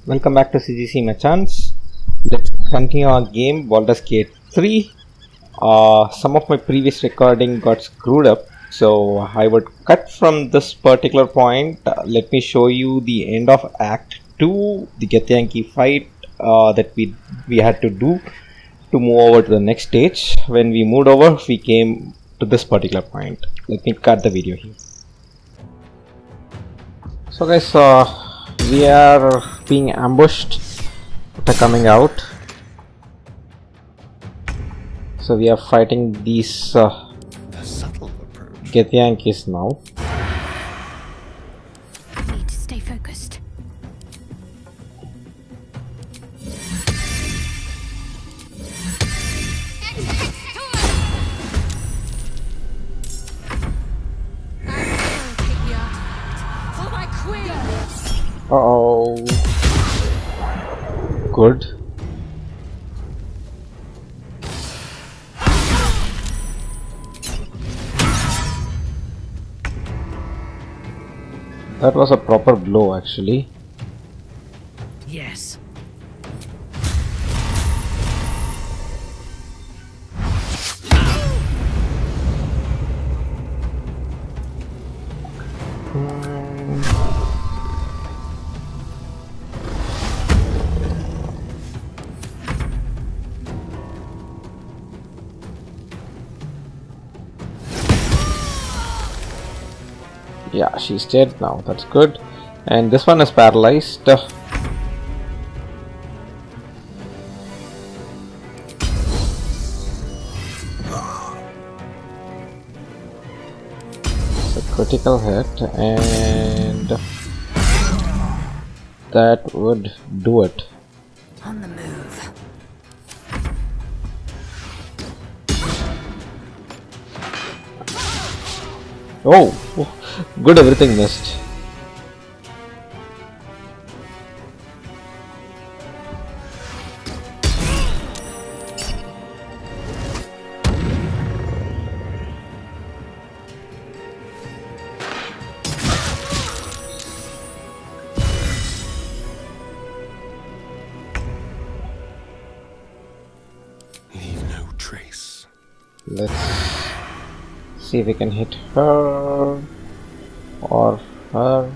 Welcome back to CGC Machans. Let's continue our game, Baldur's Gate 3. Some of my previous recording got screwed up, so I would cut from this particular point. Let me show you the end of Act 2, the Githyanki fight that we had to do to move over to the next stage. When we moved over, we came to this particular point. Let me cut the video here. So guys, we are being ambushed after coming out. So we are fighting these Githyankis now. Need to stay focused. Uh-oh. Good. That was a proper blow, actually. Yes. Yeah, she's dead now. That's good. And this one is paralyzed. It's a critical hit, and that would do it. On the move. Oh, good, everything missed. Leave no trace. Let's see if we can hit her or her.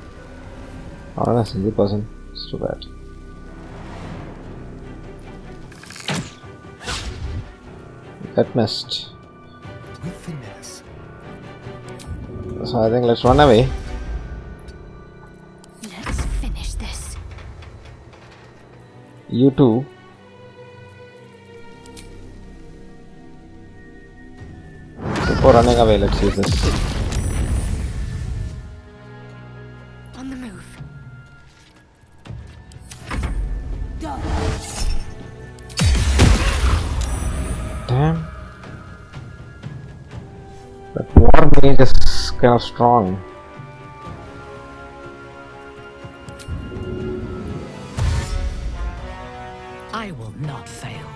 Oh, a single person. It's too bad. That missed. With finesse. So I think let's run away. Let's finish this. You too. Before running away, let's use this. On the move. Damn. That war mage is kind of strong. I will not fail.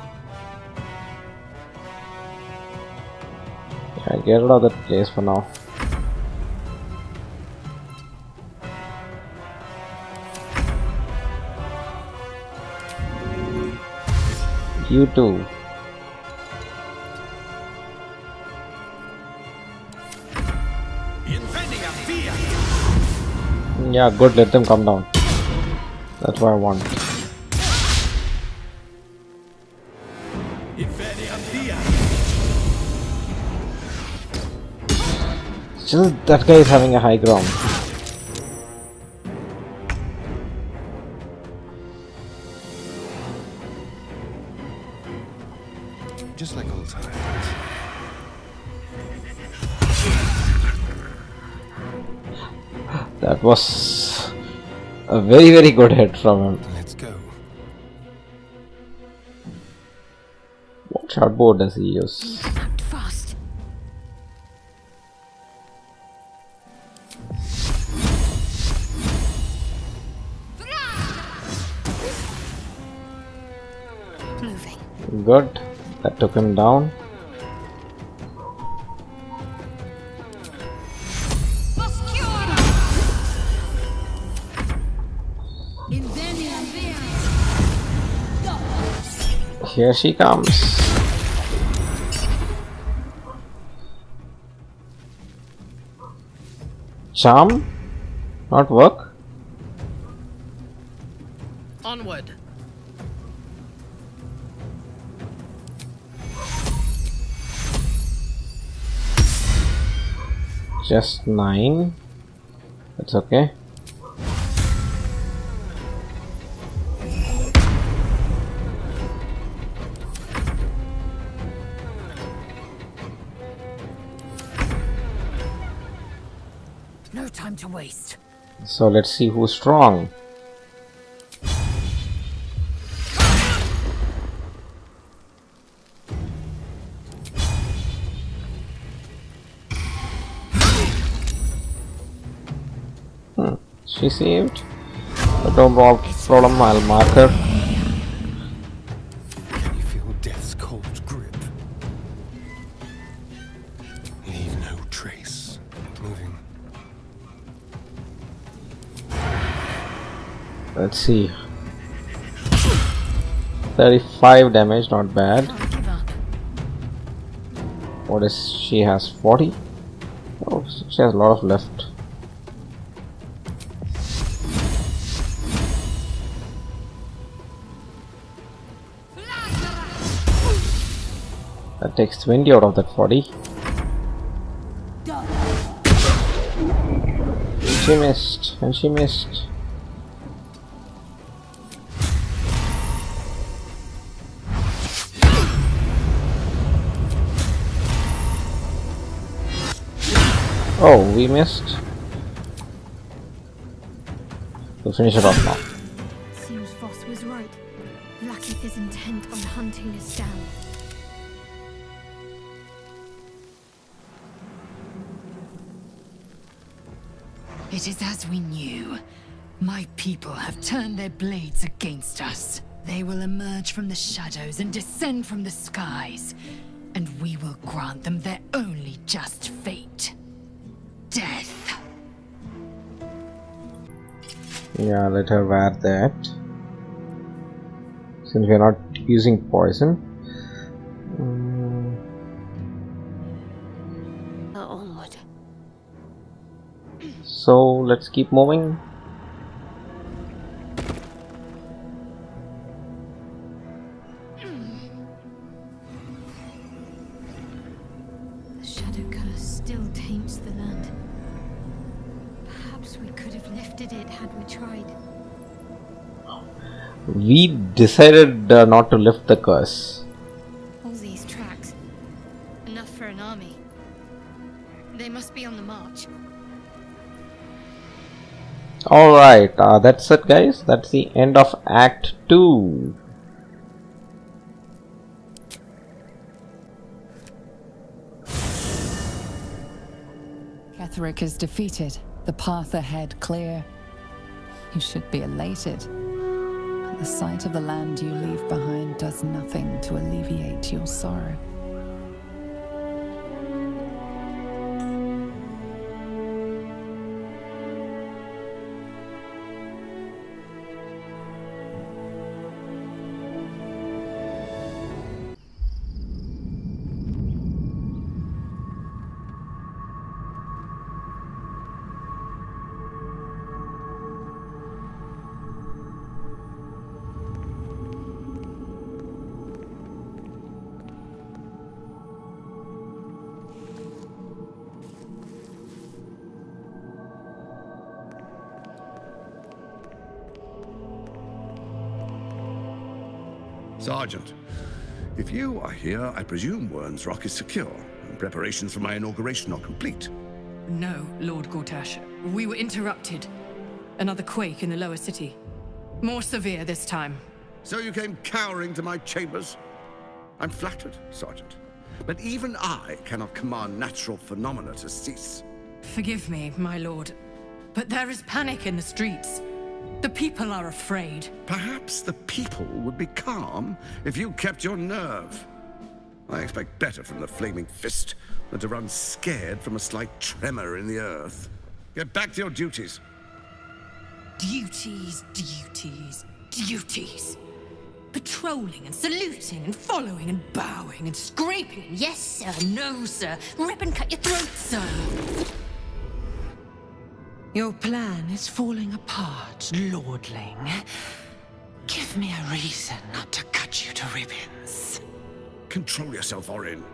Yeah, get out of that place for now. You too. Yeah, good, let them come down. That's what I want. Still, that guy is having a high ground. Just like old times. That was a very good hit from him. Let's go. What shotbow does he use? Act fast. Moving. Good. That took him down. Here she comes. Charm? Not work? Onward. Just 9. That's okay. No time to waste. So let's see who's strong. She saved. But no problem, I'll mark her. Can you feel death's cold grip? Leave no trace. Moving. Let's see. 35 damage, not bad. Can't give up. What is she has 40? Oh, she has a lot of left. That takes 20 out of that 40. She missed, and she missed. Oh, we missed. We'll finish it off now. Seems Voss was right. Lakith is intent on hunting us down. It is as we knew. My people have turned their blades against us. They will emerge from the shadows and descend from the skies. And we will grant them their only just fate. Death. Yeah, let her wear that. Since we are not using poison. Onward. So let's keep moving. The shadow curse still taints the land. Perhaps we could have lifted it had we tried. We decided not to lift the curse. All these tracks. Enough for an army. They must be on the march. Alright, that's it guys. That's the end of Act 2. Ketheric is defeated, the path ahead clear. You should be elated. But the sight of the land you leave behind does nothing to alleviate your sorrow. Sergeant, if you are here, I presume Wern's Rock is secure, and preparations for my inauguration are complete. No, Lord Gortash. We were interrupted. Another quake in the lower city. More severe this time. So you came cowering to my chambers? I'm flattered, Sergeant. But even I cannot command natural phenomena to cease. Forgive me, my lord. But there is panic in the streets. The people are afraid. Perhaps the people would be calm if you kept your nerve. I expect better from the Flaming Fist than to run scared from a slight tremor in the earth. Get back to your duties. Duties, duties, duties. Patrolling and saluting and following and bowing and scraping. Yes, sir. No, sir. Rip and cut your throat, sir. Your plan is falling apart, lordling. Give me a reason not to cut you to ribbons. Control yourself, Orin.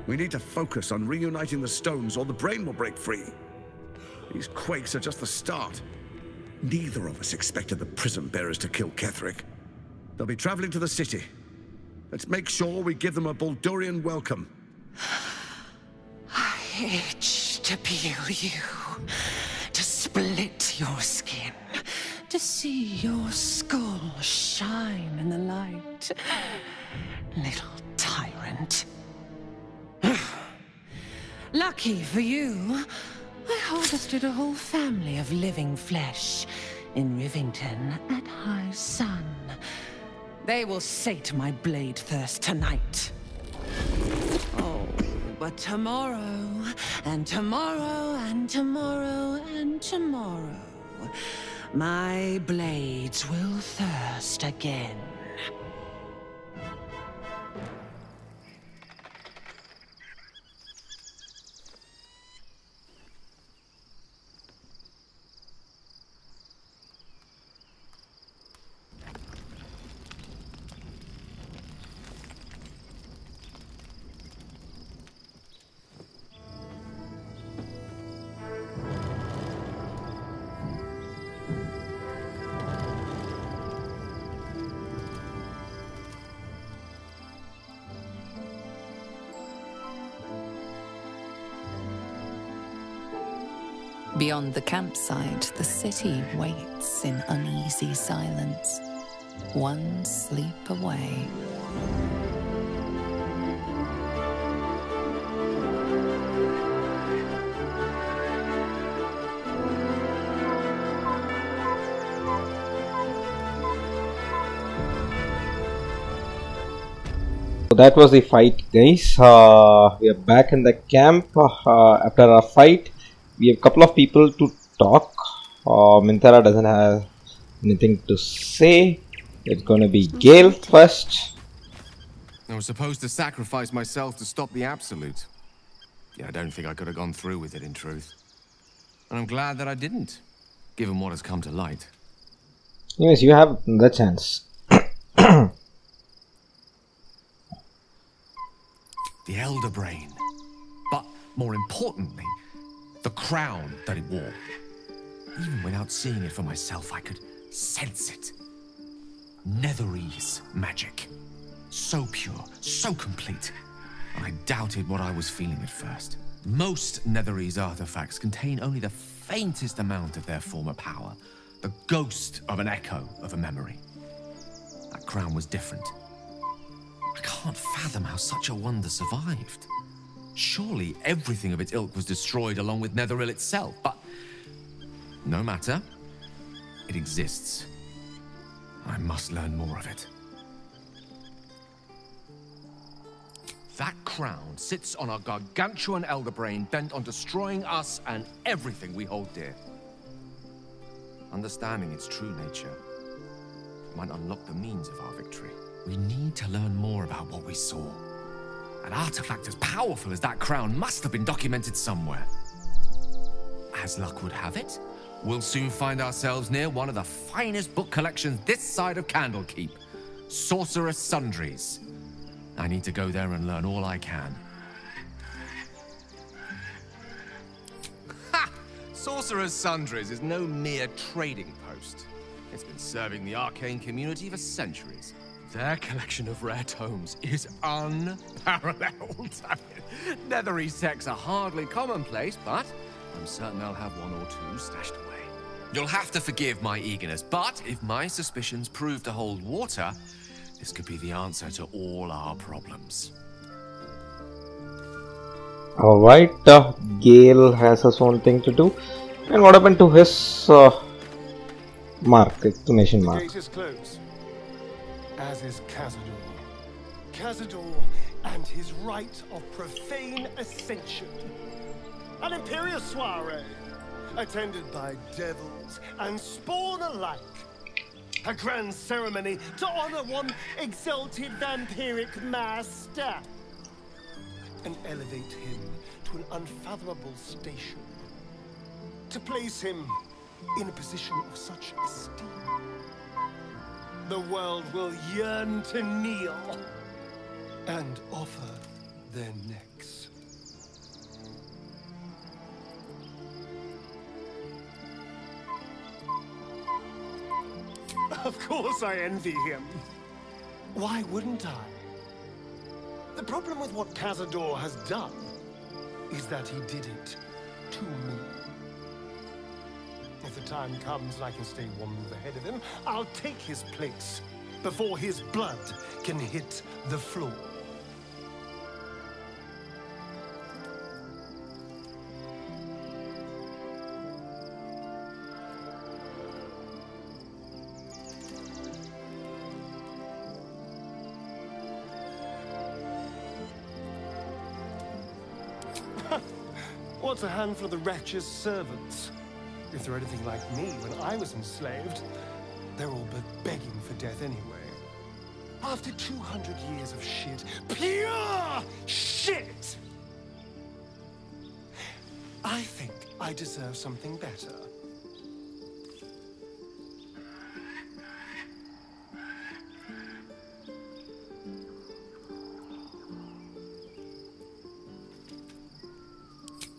We need to focus on reuniting the stones or the brain will break free. These quakes are just the start. Neither of us expected the prison bearers to kill Ketheric. They'll be traveling to the city. Let's make sure we give them a Baldurian welcome. I itch to peel you, to split your skin, to see your skull shine in the light. Little tyrant. Lucky for you, I harvested a whole family of living flesh in Rivington at high sun. They will sate my blade thirst tonight. Oh, but tomorrow, and tomorrow, and tomorrow, and tomorrow, my blades will thirst again. Beyond the campsite, the city waits in uneasy silence, one sleep away. So that was the fight, guys. We are back in the camp after our fight. We have a couple of people to talk. Minthara doesn't have anything to say. It's gonna be Gale first. I was supposed to sacrifice myself to stop the Absolute. Yeah, I don't think I could have gone through with it, in truth. And I'm glad that I didn't, given what has come to light. Yes, you have the chance. The Elder Brain. But, more importantly, the crown that it wore. Even without seeing it for myself, I could sense it. Netherese magic. So pure, so complete. I doubted what I was feeling at first. Most Netherese artifacts contain only the faintest amount of their former power. The ghost of an echo of a memory. That crown was different. I can't fathom how such a wonder survived. Surely everything of its ilk was destroyed along with Netheril itself, but no matter. It exists. I must learn more of it. That crown sits on a gargantuan elder brain bent on destroying us and everything we hold dear. Understanding its true nature might unlock the means of our victory. We need to learn more about what we saw. An artifact as powerful as that crown must have been documented somewhere. As luck would have it, we'll soon find ourselves near one of the finest book collections this side of Candlekeep. Sorcerer's Sundries. I need to go there and learn all I can. Ha! Sorcerer's Sundries is no mere trading post. It's been serving the arcane community for centuries. Their collection of rare tomes is unparalleled. I mean, Netherese texts are hardly commonplace, but I'm certain I'll have one or two stashed away. You'll have to forgive my eagerness, but if my suspicions prove to hold water, this could be the answer to all our problems. Alright, Gale has his own thing to do. And what happened to his mark, exclamation mark? The gate is closed, as is Cazador. Cazador and his right of profane ascension. An imperial soiree. attended by devils and spawn alike. A grand ceremony to honor one exalted vampiric master and elevate him to an unfathomable station. To place him in a position of such esteem, the world will yearn to kneel and offer their necks. Of course I envy him. Why wouldn't I? The problem with what Cazador has done is that he did it to me. If the time comes and I can stay one move ahead of him, I'll take his place before his blood can hit the floor. What's a handful of the wretch's servants? If they're anything like me when I was enslaved, they're all but begging for death anyway. After 200 years of shit, pure shit! I think I deserve something better.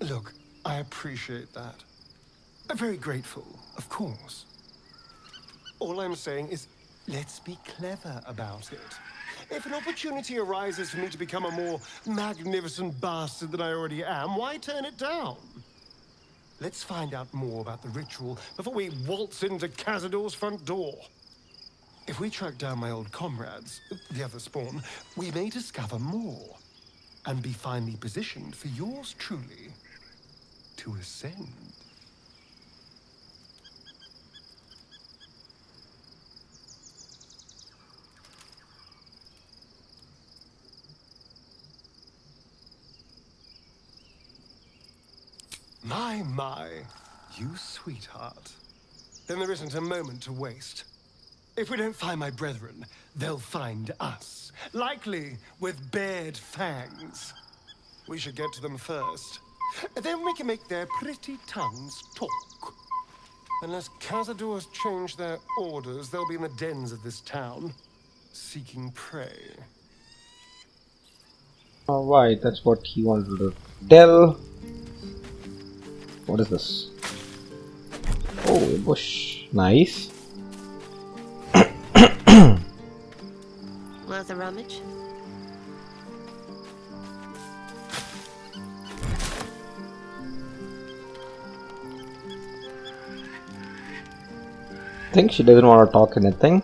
Look, I appreciate that. I'm very grateful, of course. All I'm saying is, let's be clever about it. If an opportunity arises for me to become a more magnificent bastard than I already am, why turn it down? Let's find out more about the ritual before we waltz into Cazador's front door. If we track down my old comrades, the other spawn, we may discover more and be finely positioned for yours truly to ascend. My, you sweetheart. Then there isn't a moment to waste. If we don't find my brethren, they'll find us, likely with bared fangs. We should get to them first. Then we can make their pretty tongues talk. Unless Cazadors change their orders, they'll be in the dens of this town, seeking prey. Alright, that's what he wanted to tell. What is this? Oh, a bush. Nice. Worth a rummage? I think she doesn't want to talk anything.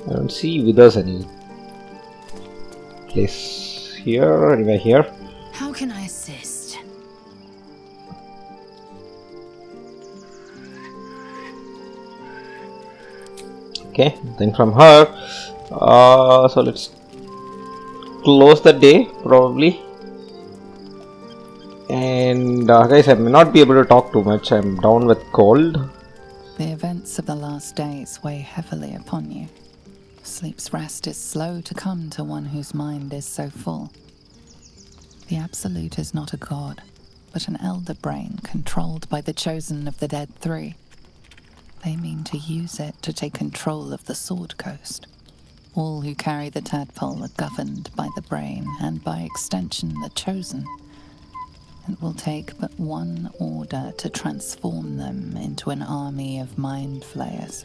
I don't see withers any place here, anywhere here. How can I assist? Okay, nothing from her. So let's close the day probably. And guys, I may not be able to talk too much. I'm down with cold. The events of the last days weigh heavily upon you. Sleep's rest is slow to come to one whose mind is so full. The Absolute is not a god, but an elder brain controlled by the chosen of the Dead Three. They mean to use it to take control of the Sword Coast. All who carry the tadpole are governed by the brain, and by extension the chosen. It will take but one order to transform them into an army of mind flayers.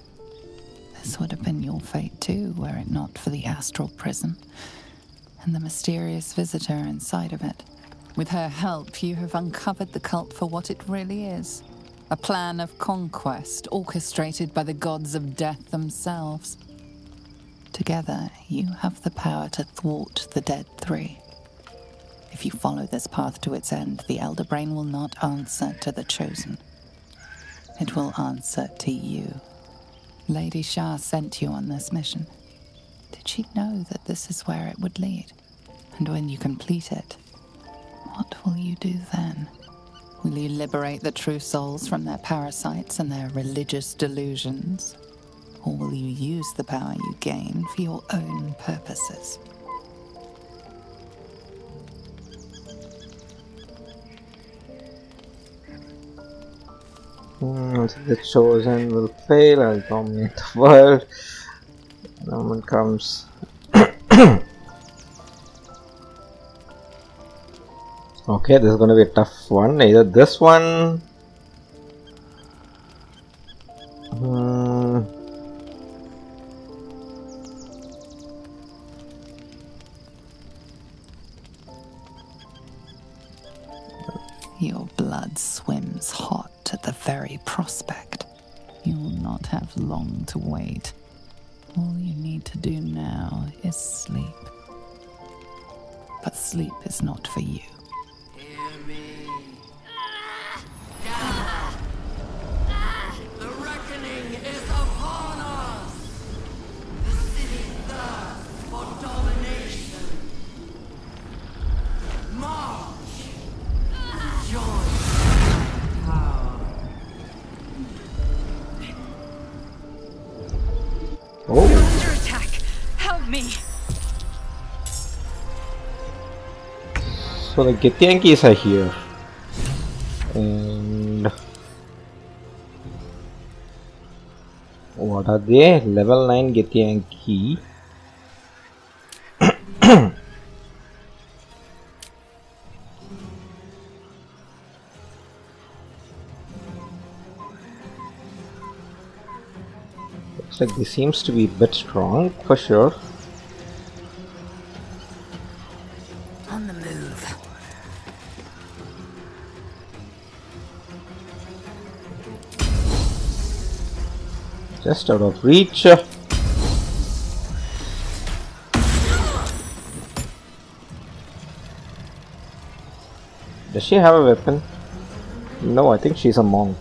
This would have been your fate too, were it not for the astral prison and the mysterious visitor inside of it. With her help, you have uncovered the cult for what it really is. A plan of conquest orchestrated by the gods of death themselves. Together, you have the power to thwart the Dead Three. If you follow this path to its end, the Elder Brain will not answer to the Chosen. It will answer to you. Lady Shah sent you on this mission. Did she know that this is where it would lead? And when you complete it, what will you do then? Will you liberate the true souls from their parasites and their religious delusions? Or will you use the power you gain for your own purposes? The chosen will fail. I'll dominate the world. The moment comes. Okay, this is going to be a tough one. Either this one. Your blood swims hot at the very prospect. You will not have long to wait. All you need to do now is sleep. But sleep is not for you. Hear me. The reckoning is upon us. The city thirsts for domination. March. Join power. Oh. Under attack! Help me! So the Githyankis are here. And what are they? Level 9 Githyanki. Looks like this seems to be a bit strong for sure. On the move. Just out of reach. Does she have a weapon? No, I think she's a monk.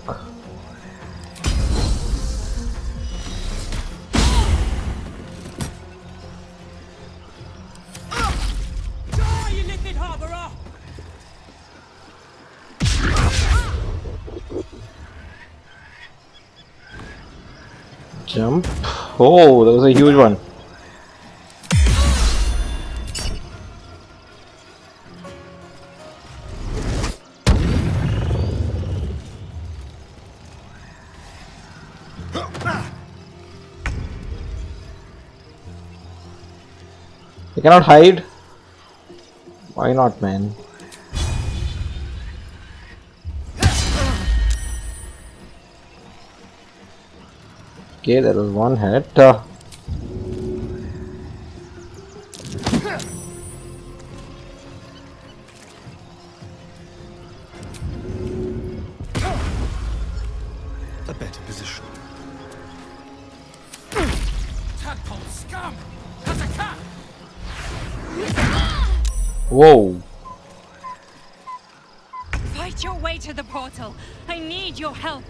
Jump. Oh, that was a huge one. You cannot hide. Why not, man? Okay, there was one hit. A better position. Tadpole scum! That's a cat! Whoa. Fight your way to the portal. I need your help.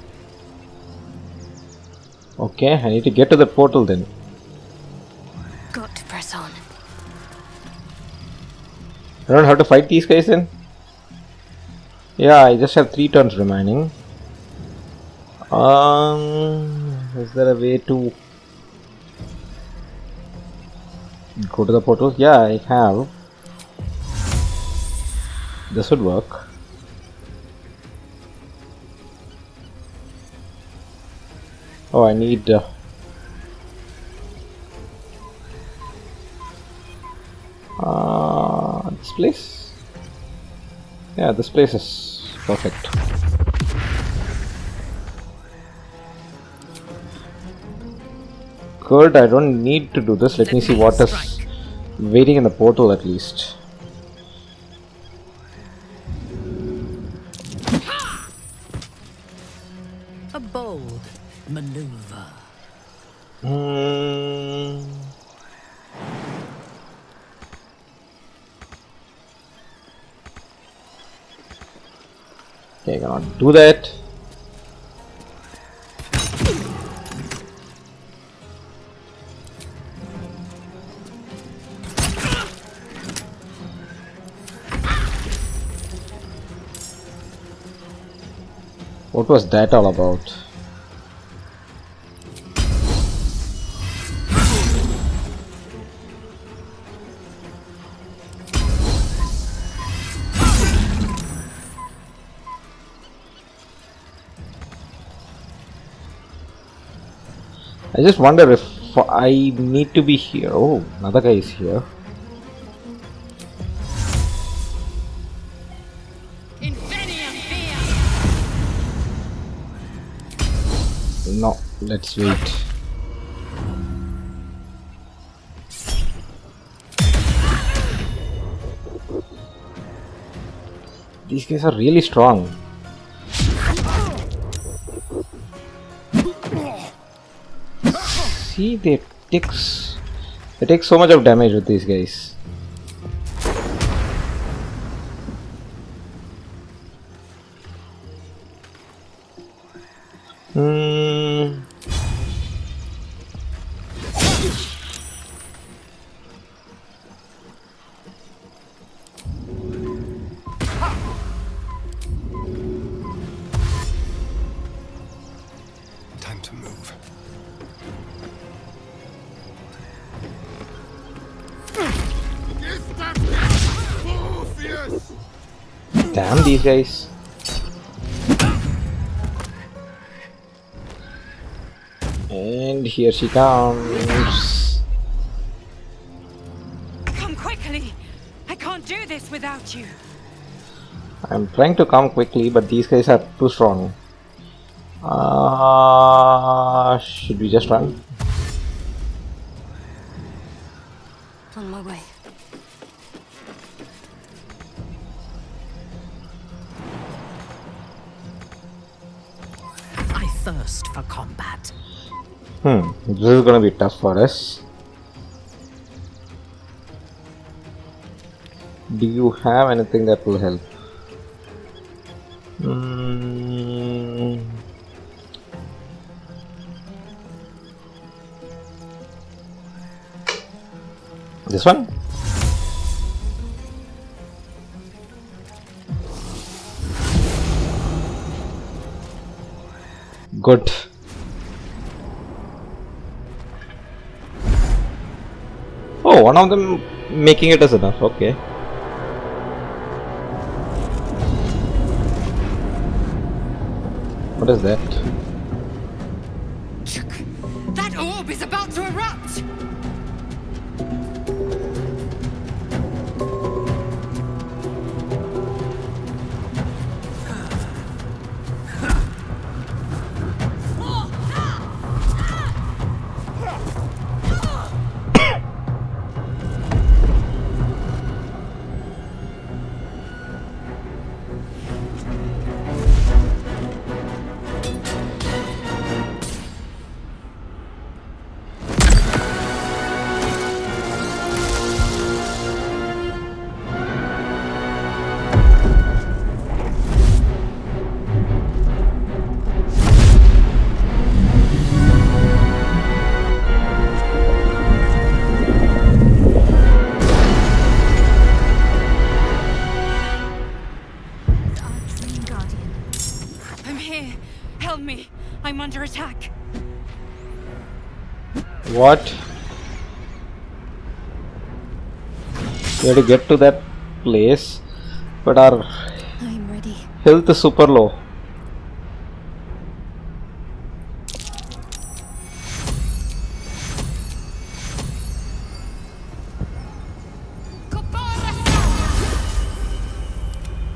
Okay, I need to get to the portal then. Got to press on. I don't have to fight these guys then? Yeah, I just have 3 turns remaining. Is there a way to go to the portal? Yeah, I have. This would work. Oh, I need this place. Yeah, this place is perfect. Good, I don't need to do this. Let me see what is waiting in the portal at least. A bold maneuver. Okay, I cannot do that. What was that all about? I just wonder if I need to be here. Oh, another guy is here. No, let's wait. These guys are really strong. See, they take so much of damage with these guys. Time to move. Damn these guys. And here she comes. Come quickly! I can't do this without you. I'm trying to come quickly, but these guys are too strong. Should we just run? On my way. I thirst for combat. This is gonna be tough for us. Do you have anything that will help? This one? Good. Oh, one of them making it is enough. Okay. What is that? That orb is about to erupt! I'm under attack. What? We have to get to that place, but our I'm ready. health is super low.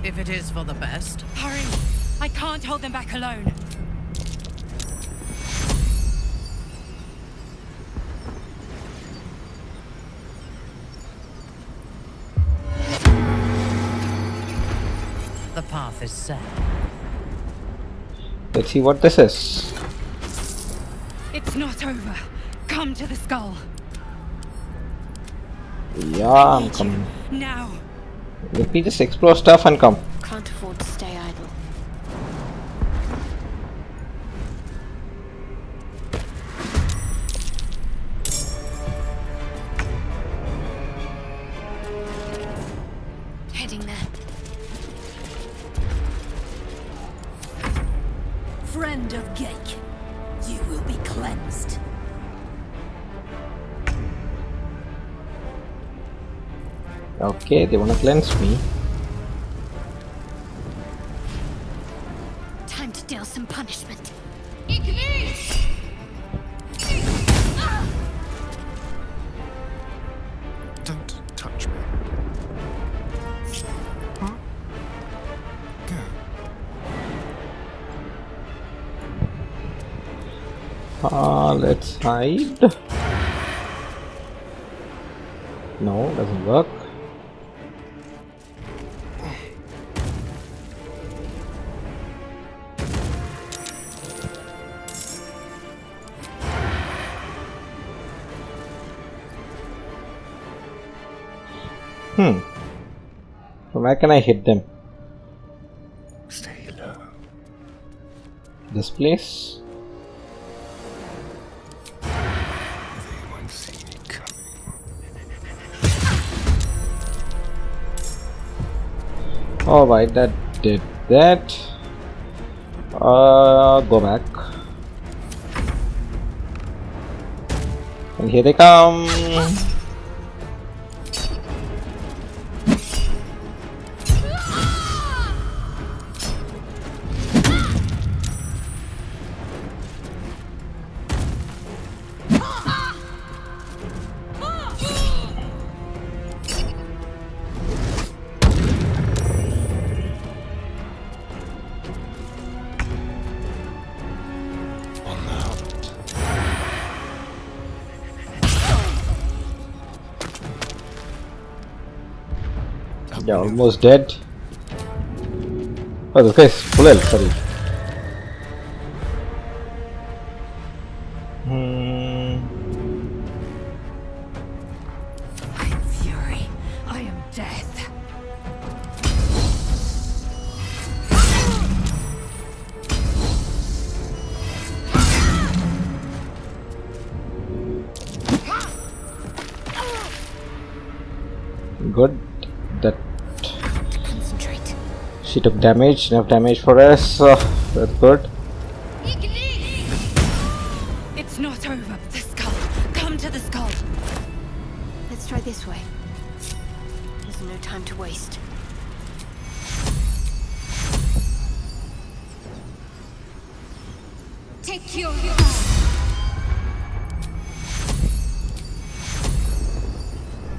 If it is for the best. Hurry! I can't hold them back alone. The path is set. Let's see what this is. It's not over. Come to the skull. Yeah, I'm coming. Now. Let me just explore stuff and come. Can't afford to stay idle. Heading there. friend of Gake. You will be cleansed. Okay, they wanna cleanse me. Time to deal some punishment. Don't touch me. Huh? Go. Let's hide. No, doesn't work. So where can I hit them? Stay low. This place? They won't see me coming. Alright, that did that. Go back. And here they come. Yeah, almost dead. Oh, this guy's full health, sorry. I am fury. I am death. Good. That Concentrate. she took damage, enough damage for us. That's good. It's not over. The skull. Come to the skull. Let's try this way. There's no time to waste. Take your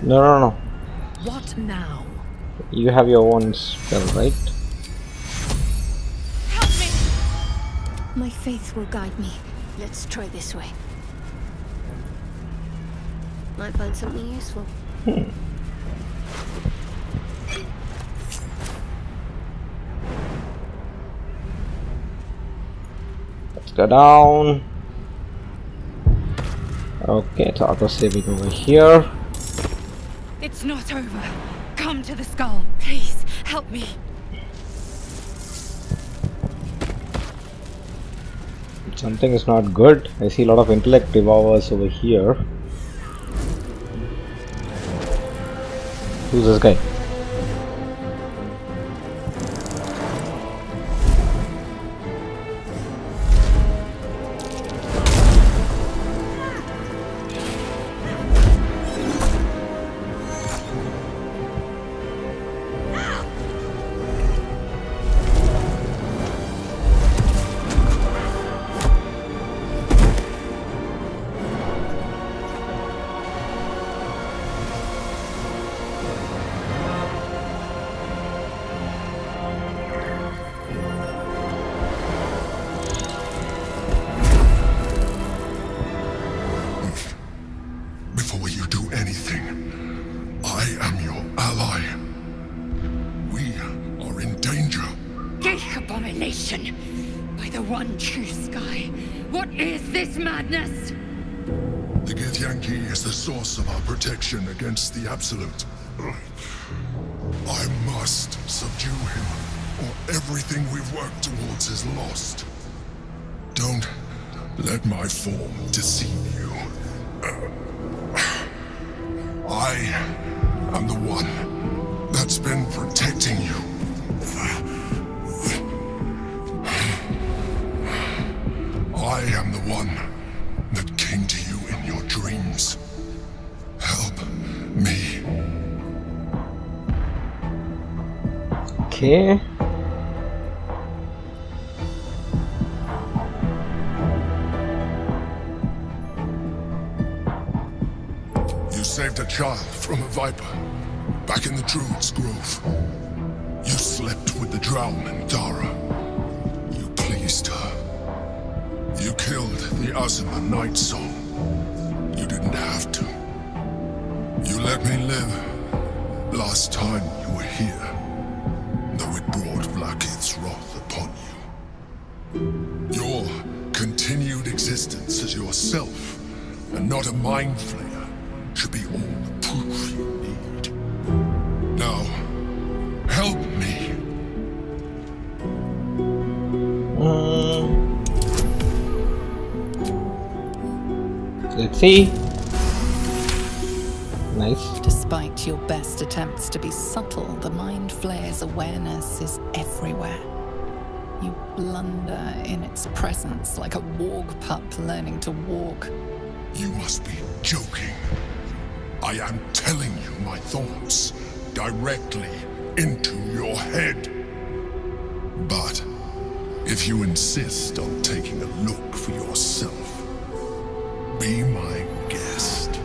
No. What now? You have your own spell, right? help me. My faith will guide me. Let's try this way. Might find something useful. Let's go down. Okay, it's auto saving over here. It's not over. Come to the skull. Please, help me. Something is not good. I see a lot of intellect devours over here. Who's this guy? Before you do anything, I am your ally. We are in danger. Gate abomination! By the one true sky, what is this madness? The Githyanki is the source of our protection against the Absolute. I must subdue him, or everything we've worked towards is lost. Don't let my form deceive you. I am the one that's been protecting you. I am the one that came to you in your dreams. Help me. Okay. You saved a child from a viper back in the Druid's Grove. You slept with the Drown and Dara. You pleased her. You killed the Azuma Night Song. You didn't have to. You let me live last time you were here, though it brought Blackheath's wrath upon you. Your continued existence as yourself, and not a mind flayer, should be all the proof you need. Now, help me. Let's see. Nice. Despite your best attempts to be subtle, the Mind Flayer's awareness is everywhere. You blunder in its presence like a warg pup learning to walk. You must be joking. I am telling you my thoughts directly into your head. But if you insist on taking a look for yourself, be my guest.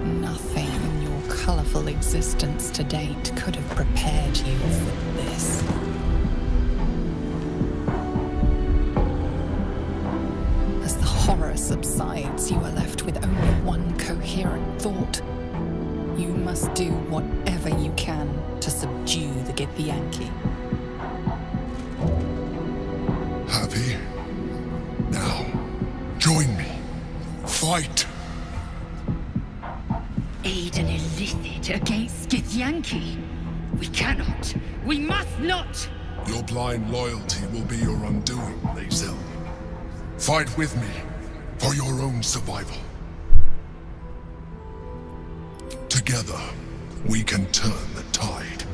Nothing in your colorful existence to date could have prepared you for this. As the horror subsides, you are left with only one coherent thought. You must do whatever you can to subdue the Githyanki. Happy? Now, join me. Fight! Aid an Illithid against Githyanki? We cannot. We must not! Your blind loyalty will be your undoing, Lae'zel. Fight with me, for your own survival. Together, we can turn the tide.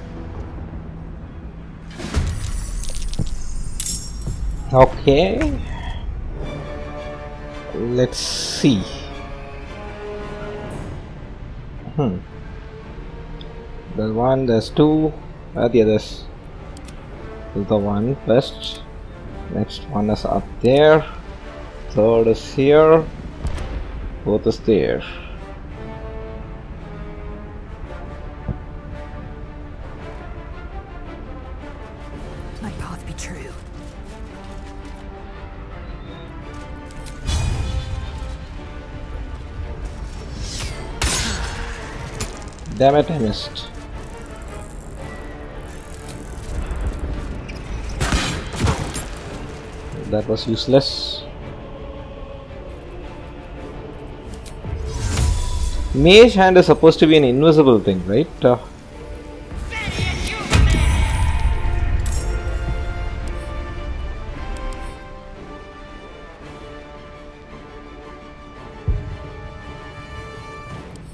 Okay. Let's see. There's one, there's two, where are the others? There's the one first. Next one is up there. Third is here. Fourth is there. My path be true. Damn it, I missed. That was useless. Mage hand is supposed to be an invisible thing, right?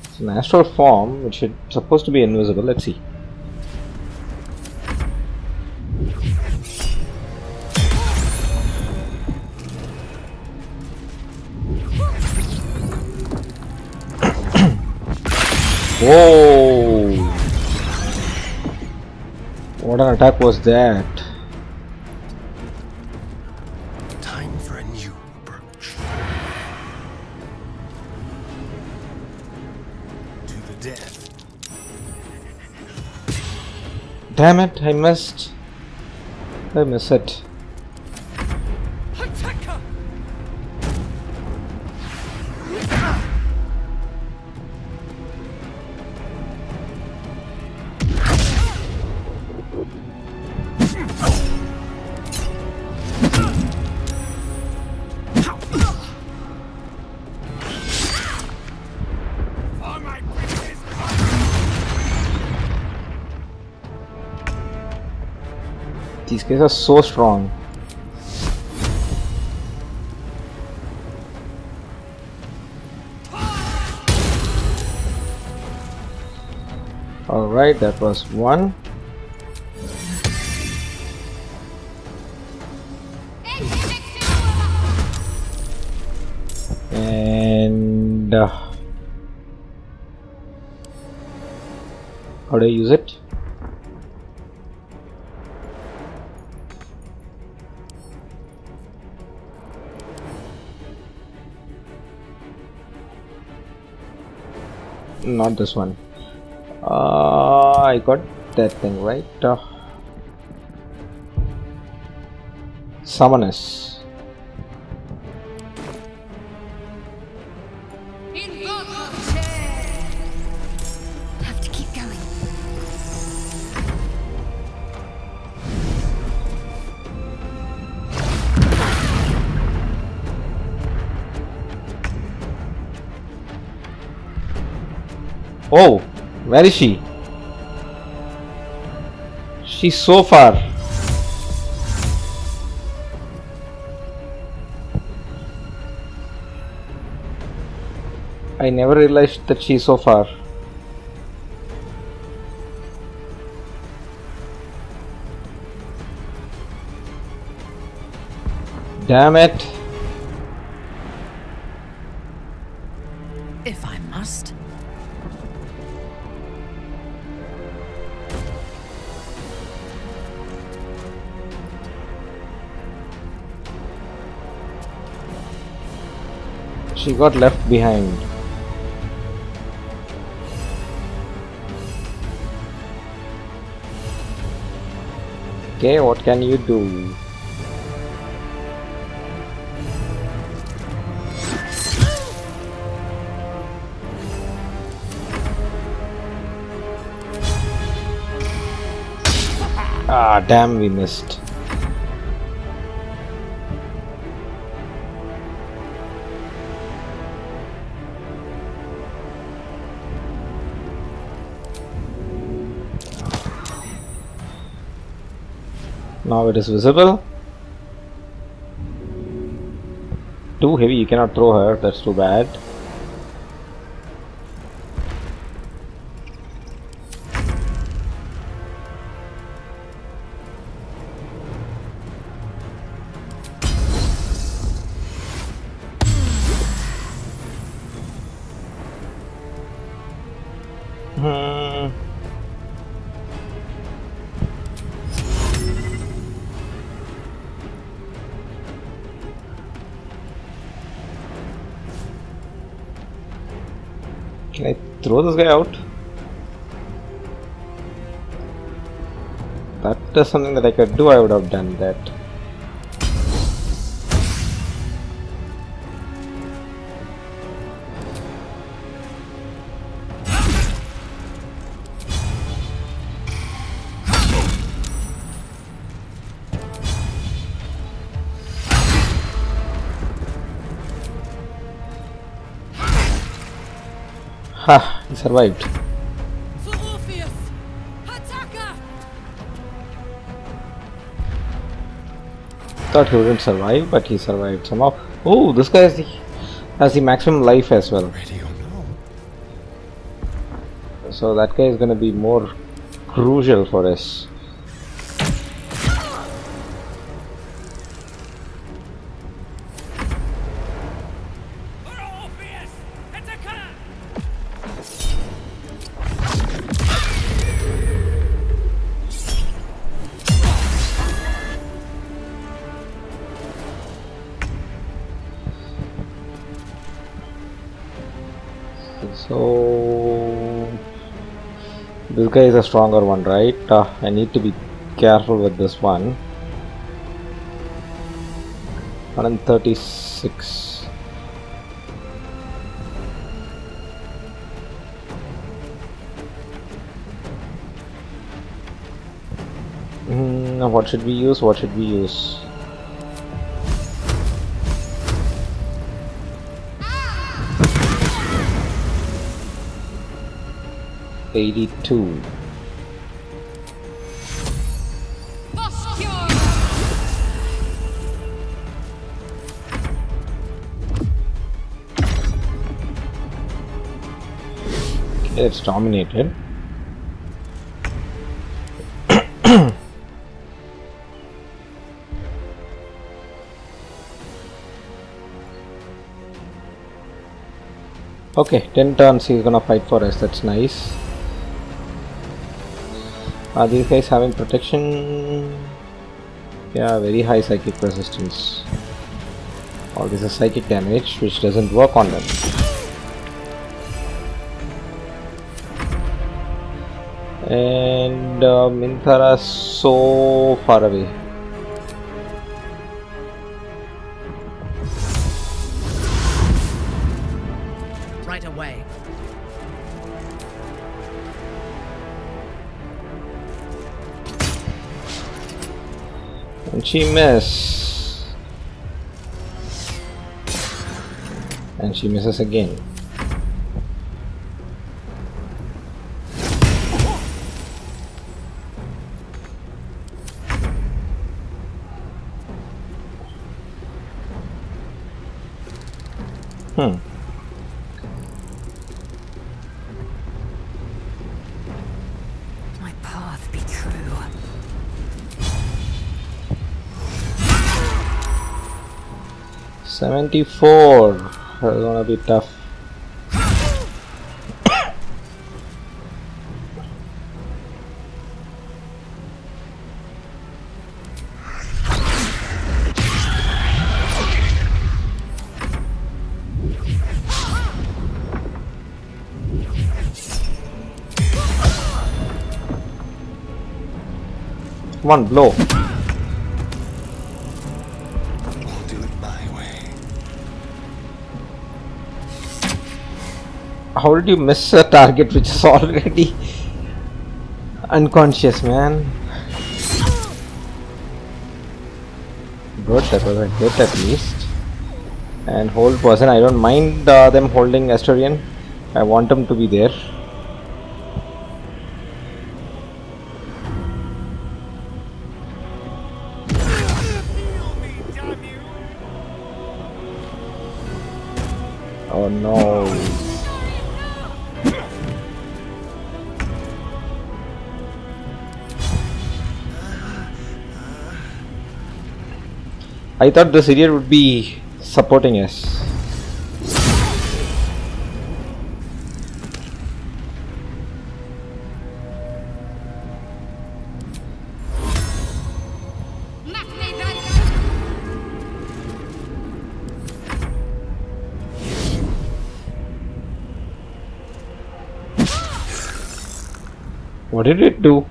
It's an astral form, which is supposed to be invisible. Let's see. Whoa! What an attack was that? Time for a new approach. To the death. Damn it, I missed. I missed it. These guys are so strong. Alright, that was one. and how do I use it? Not this one. I got that thing right. Summoners. Have to keep going. Oh, where is she? She's so far. I never realized that she's so far. Damn it. If I must. She got left behind. Okay, what can you do? Ah, damn, we missed. Now it is visible. Too heavy, you cannot throw her, that's too bad. Can I throw this guy out? That is something that I could do, I would have done that. Ha! He survived. For Orpheus! Attacker! Thought he wouldn't survive, but he survived somehow. Oh, this guy has the maximum life as well. Ready or no? So that guy is going to be more crucial for us. So this guy is a stronger one, right? I need to be careful with this one. 136. What should we use? What should we use? $82. Okay, it's dominated. Okay, 10 turns he's gonna fight for us, that's nice. Are these guys having protection? Yeah, very high psychic resistance. All this is psychic damage which doesn't work on them. And Minthara so far away. Right away. And she misses. And she misses again. My path be true. $74. That's gonna be tough. Come on, blow. I'll do it my way. How did you miss a target which is already unconscious, man? Good, that was a hit at least. And hold person, I don't mind them holding Asturian. I want them to be there. Oh no. I thought this idiot would be supporting us. What did it do?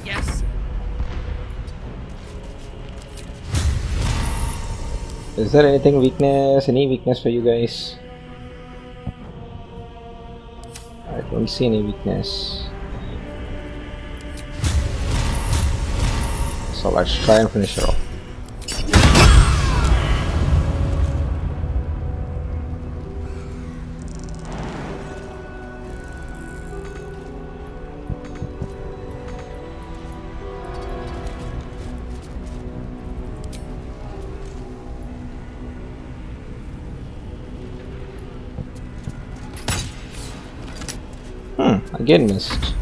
Yes. Is there anything weakness? Any weakness for you guys? I don't see any weakness. So let's try and finish her off. Again missed.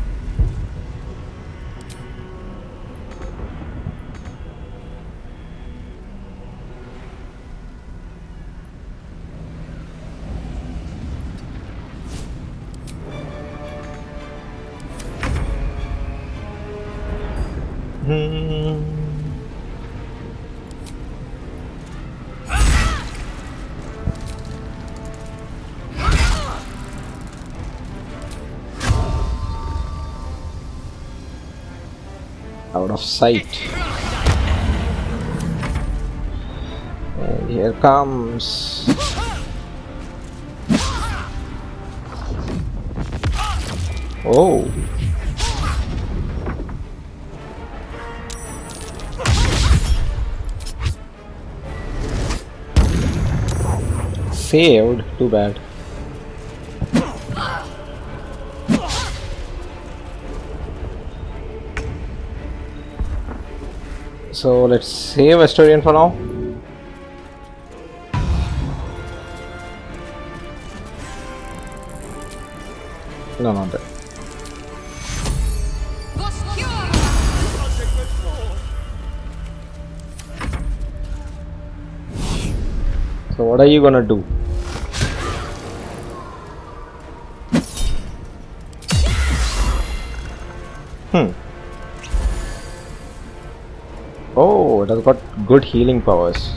Out of sight. And here comes. Oh. Saved, too bad. So let's save Asturian for now. No, not that. So what are you gonna do? Oh, it has got good healing powers.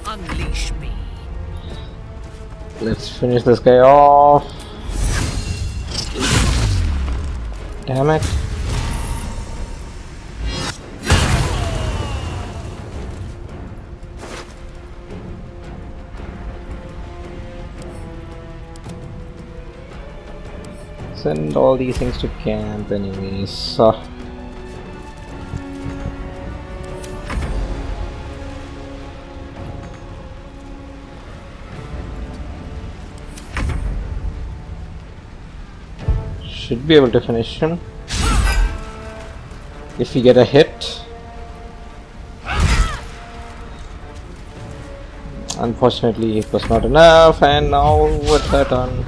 Unleash me. Let's finish this guy off. Damn it. Send all these things to camp anyways. Should be able to finish him if we get a hit. Unfortunately it was not enough, and now what's that done?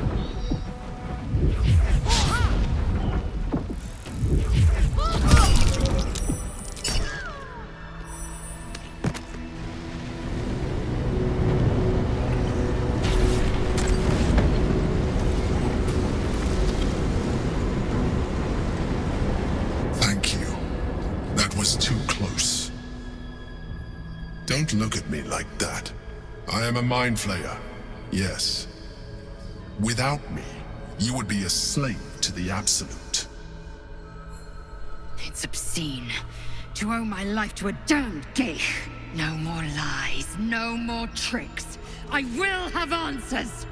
Don't look at me like that. I am a mind flayer, yes. Without me, you would be a slave to the Absolute. It's obscene to owe my life to a damned geich. No more lies, no more tricks. I will have answers.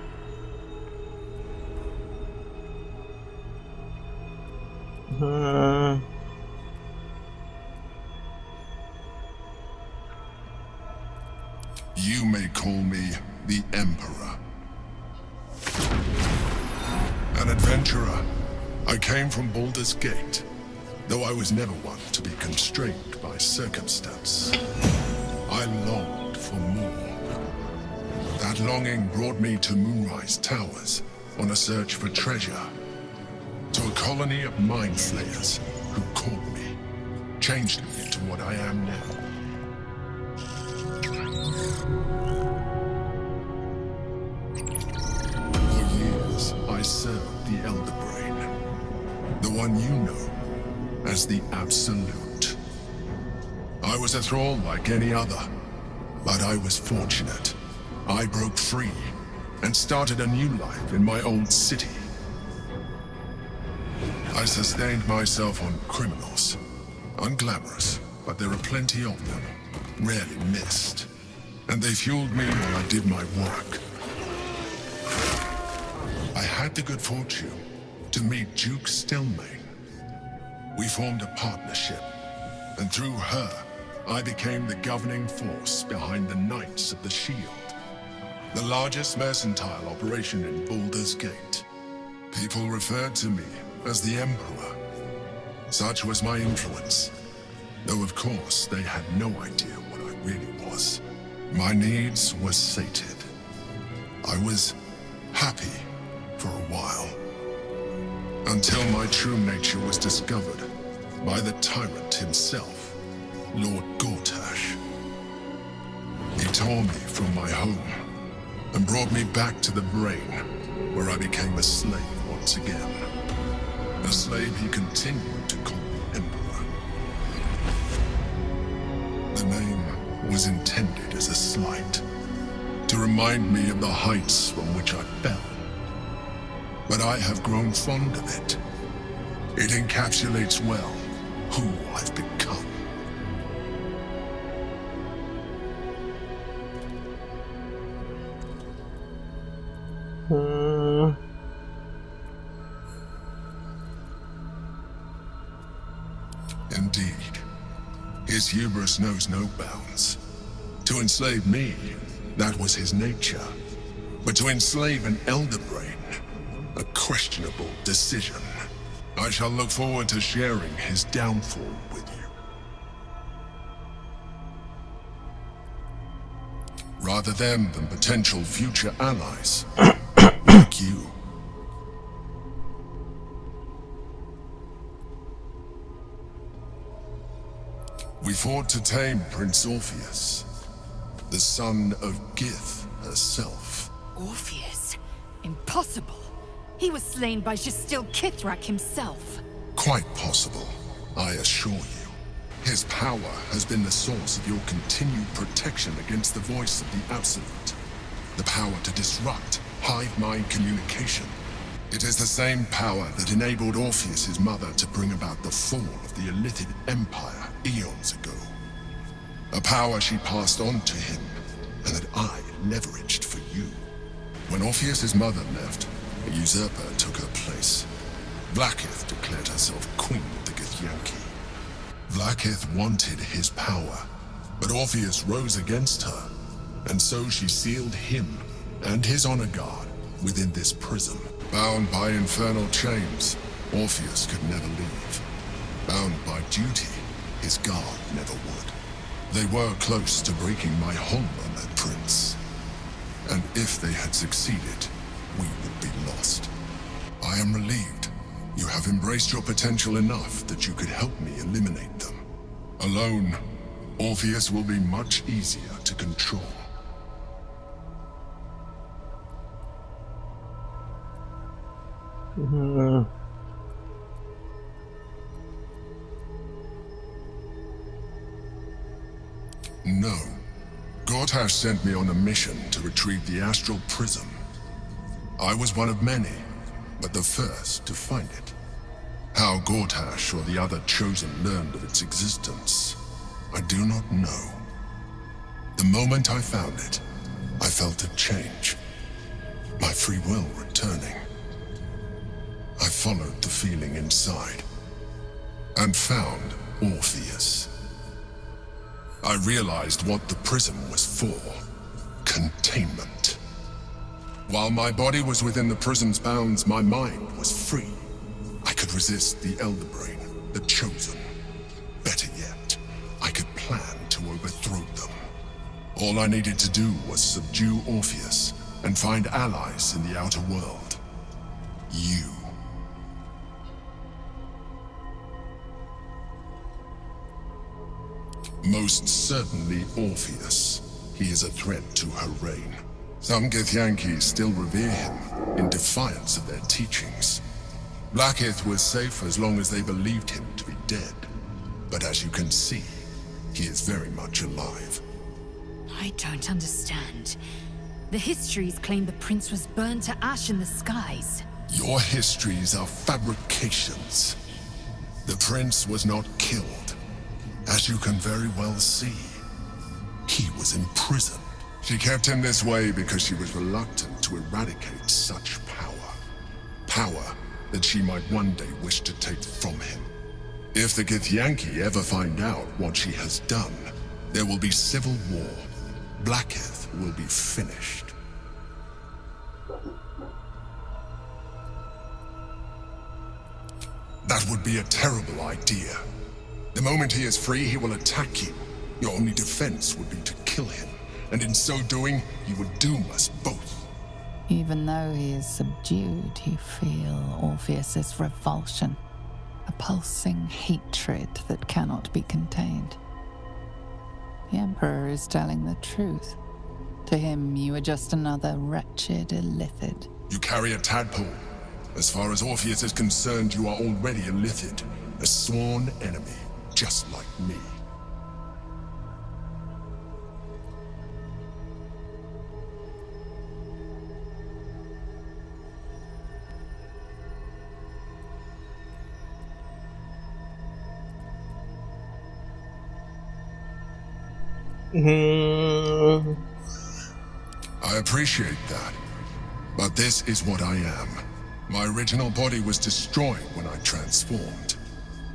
You may call me the Emperor. An adventurer. I came from Baldur's Gate, though I was never one to be constrained by circumstance. I longed for more. That longing brought me to Moonrise Towers on a search for treasure. To a colony of mind flayers who caught me, changed me into what I am now. For years, I served the Elder Brain, the one you know as the Absolute. I was a thrall like any other, but I was fortunate. I broke free and started a new life in my old city. I sustained myself on criminals. Unglamorous, but there are plenty of them, rarely missed. And they fueled me while I did my work. I had the good fortune to meet Duke Stelmane. We formed a partnership, and through her, I became the governing force behind the Knights of the Shield, the largest mercantile operation in Baldur's Gate. People referred to me as the Emperor. Such was my influence, though of course they had no idea what I really was. My needs were sated. I was happy for a while, until my true nature was discovered by the tyrant himself, Lord Gortash. He tore me from my home and brought me back to the Brain, where I became a slave once again. A slave he continued to call me Emperor. The name was intended as a slight, to remind me of the heights from which I fell. But I have grown fond of it. It encapsulates well who I've become. Indeed. His hubris knows no bounds. To enslave me, that was his nature. But to enslave an Elder Brain, a questionable decision. I shall look forward to sharing his downfall with you. Rather them than potential future allies, like you. We fought to tame Prince Orpheus, the son of Gith herself. Orpheus? Impossible. He was slain by Justil Kithrak himself. Quite possible, I assure you. His power has been the source of your continued protection against the voice of the Absolute. The power to disrupt hive mind communication. It is the same power that enabled Orpheus's mother to bring about the fall of the Illithid Empire eons ago. A power she passed on to him, and that I leveraged for you. When Orpheus's mother left, a usurper took her place. Vlaakith declared herself queen of the Githyanki. Vlaakith wanted his power, but Orpheus rose against her, and so she sealed him and his honor guard within this prison. Bound by infernal chains, Orpheus could never leave. Bound by duty, his guard never would. They were close to breaking my hold on that prince. And if they had succeeded, we would be lost. I am relieved. You have embraced your potential enough that you could help me eliminate them. Alone, Orpheus will be much easier to control. No. Gortash sent me on a mission to retrieve the Astral Prism. I was one of many, but the first to find it. How Gortash or the other Chosen learned of its existence, I do not know. The moment I found it, I felt a change. My free will returning. I followed the feeling inside, and found Orpheus. I realized what the prism was for. Containment. While my body was within the prism's bounds, my mind was free. I could resist the Elder Brain, the Chosen. Better yet, I could plan to overthrow them. All I needed to do was subdue Orpheus and find allies in the outer world. You. Most certainly Orpheus. He is a threat to her reign. Some Githyanki still revere him, in defiance of their teachings. Vlaakith was safe as long as they believed him to be dead. But as you can see, he is very much alive. I don't understand. The histories claim the prince was burned to ash in the skies. Your histories are fabrications. The prince was not killed. As you can very well see, he was imprisoned. She kept him this way because she was reluctant to eradicate such power. Power that she might one day wish to take from him. If the Githyanki ever find out what she has done, there will be civil war. Vlaakith will be finished. That would be a terrible idea. The moment he is free, he will attack you. Your only defense would be to kill him, and in so doing, he would doom us both. Even though he is subdued, you feel Orpheus's revulsion, a pulsing hatred that cannot be contained. The Emperor is telling the truth. To him, you are just another wretched Illithid. You carry a tadpole. As far as Orpheus is concerned, you are already Illithid, a sworn enemy, just like me. I appreciate that, but this is what I am. My original body was destroyed when I transformed.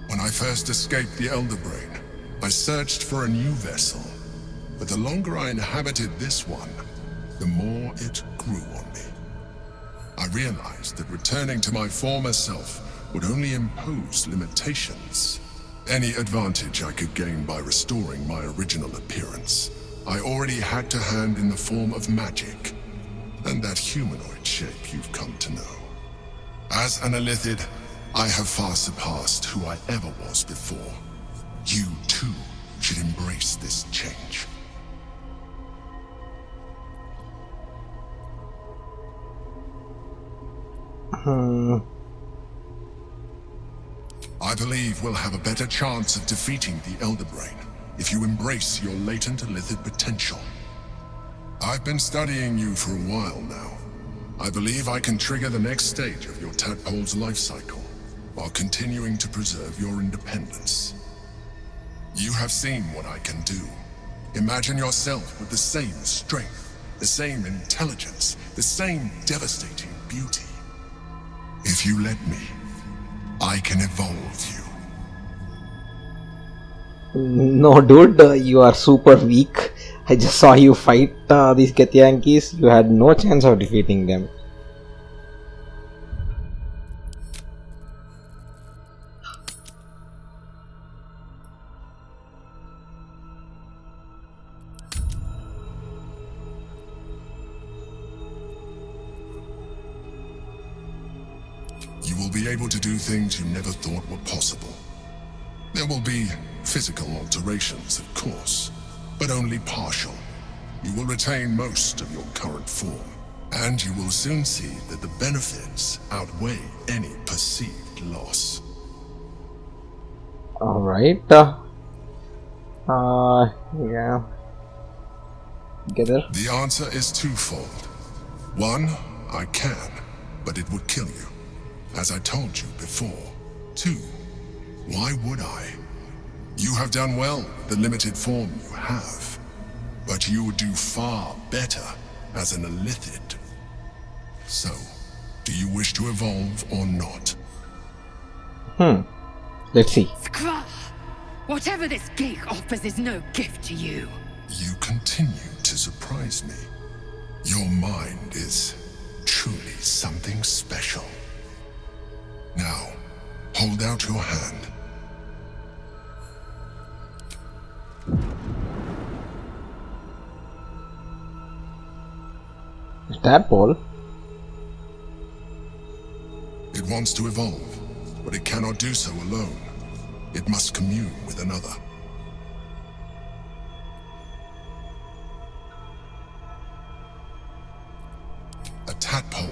When I first escaped the Elder Brain, I searched for a new vessel, but the longer I inhabited this one, the more it grew on me. I realized that returning to my former self would only impose limitations. Any advantage I could gain by restoring my original appearance I already had to hand in the form of magic, and that humanoid shape you've come to know. As an Illithid, I have far surpassed who I ever was before. You, too, should embrace this change. I believe we'll have a better chance of defeating the Elder Brain if you embrace your latent Illithid potential. I've been studying you for a while now. I believe I can trigger the next stage of your tadpole's life cycle, while continuing to preserve your independence. You have seen what I can do. Imagine yourself with the same strength, the same intelligence, the same devastating beauty. If you let me, I can evolve you. No, dude, you are super weak. I just saw you fight these Githyankis. You had no chance of defeating them. You will be able to do things you never thought were possible. There will be physical alterations, of course, but only partial. You will retain most of your current form, and you will soon see that the benefits outweigh any perceived loss. Alright. Yeah. Together. The answer is twofold. One, I can, but it would kill you, as I told you before. Two, why would I? You have done well with the limited form you have, but you would do far better as an Illithid. So, do you wish to evolve or not? Let's see. Scrah! Whatever this gig offers is no gift to you. You continue to surprise me. Your mind is truly something special. Now, hold out your hand. Tadpole? It wants to evolve, but it cannot do so alone. It must commune with another. A tadpole,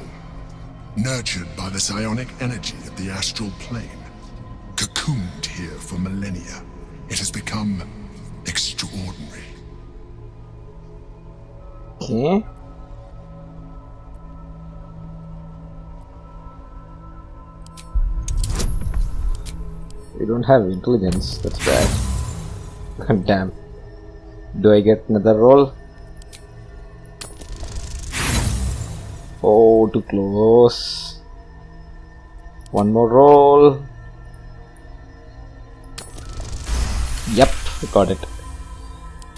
nurtured by the psionic energy of the astral plane, cocooned here for millennia. It has become extraordinary. Okay. We don't have intelligence, that's bad. Damn. Do I get another roll? Oh, too close. One more roll. Yep, got it.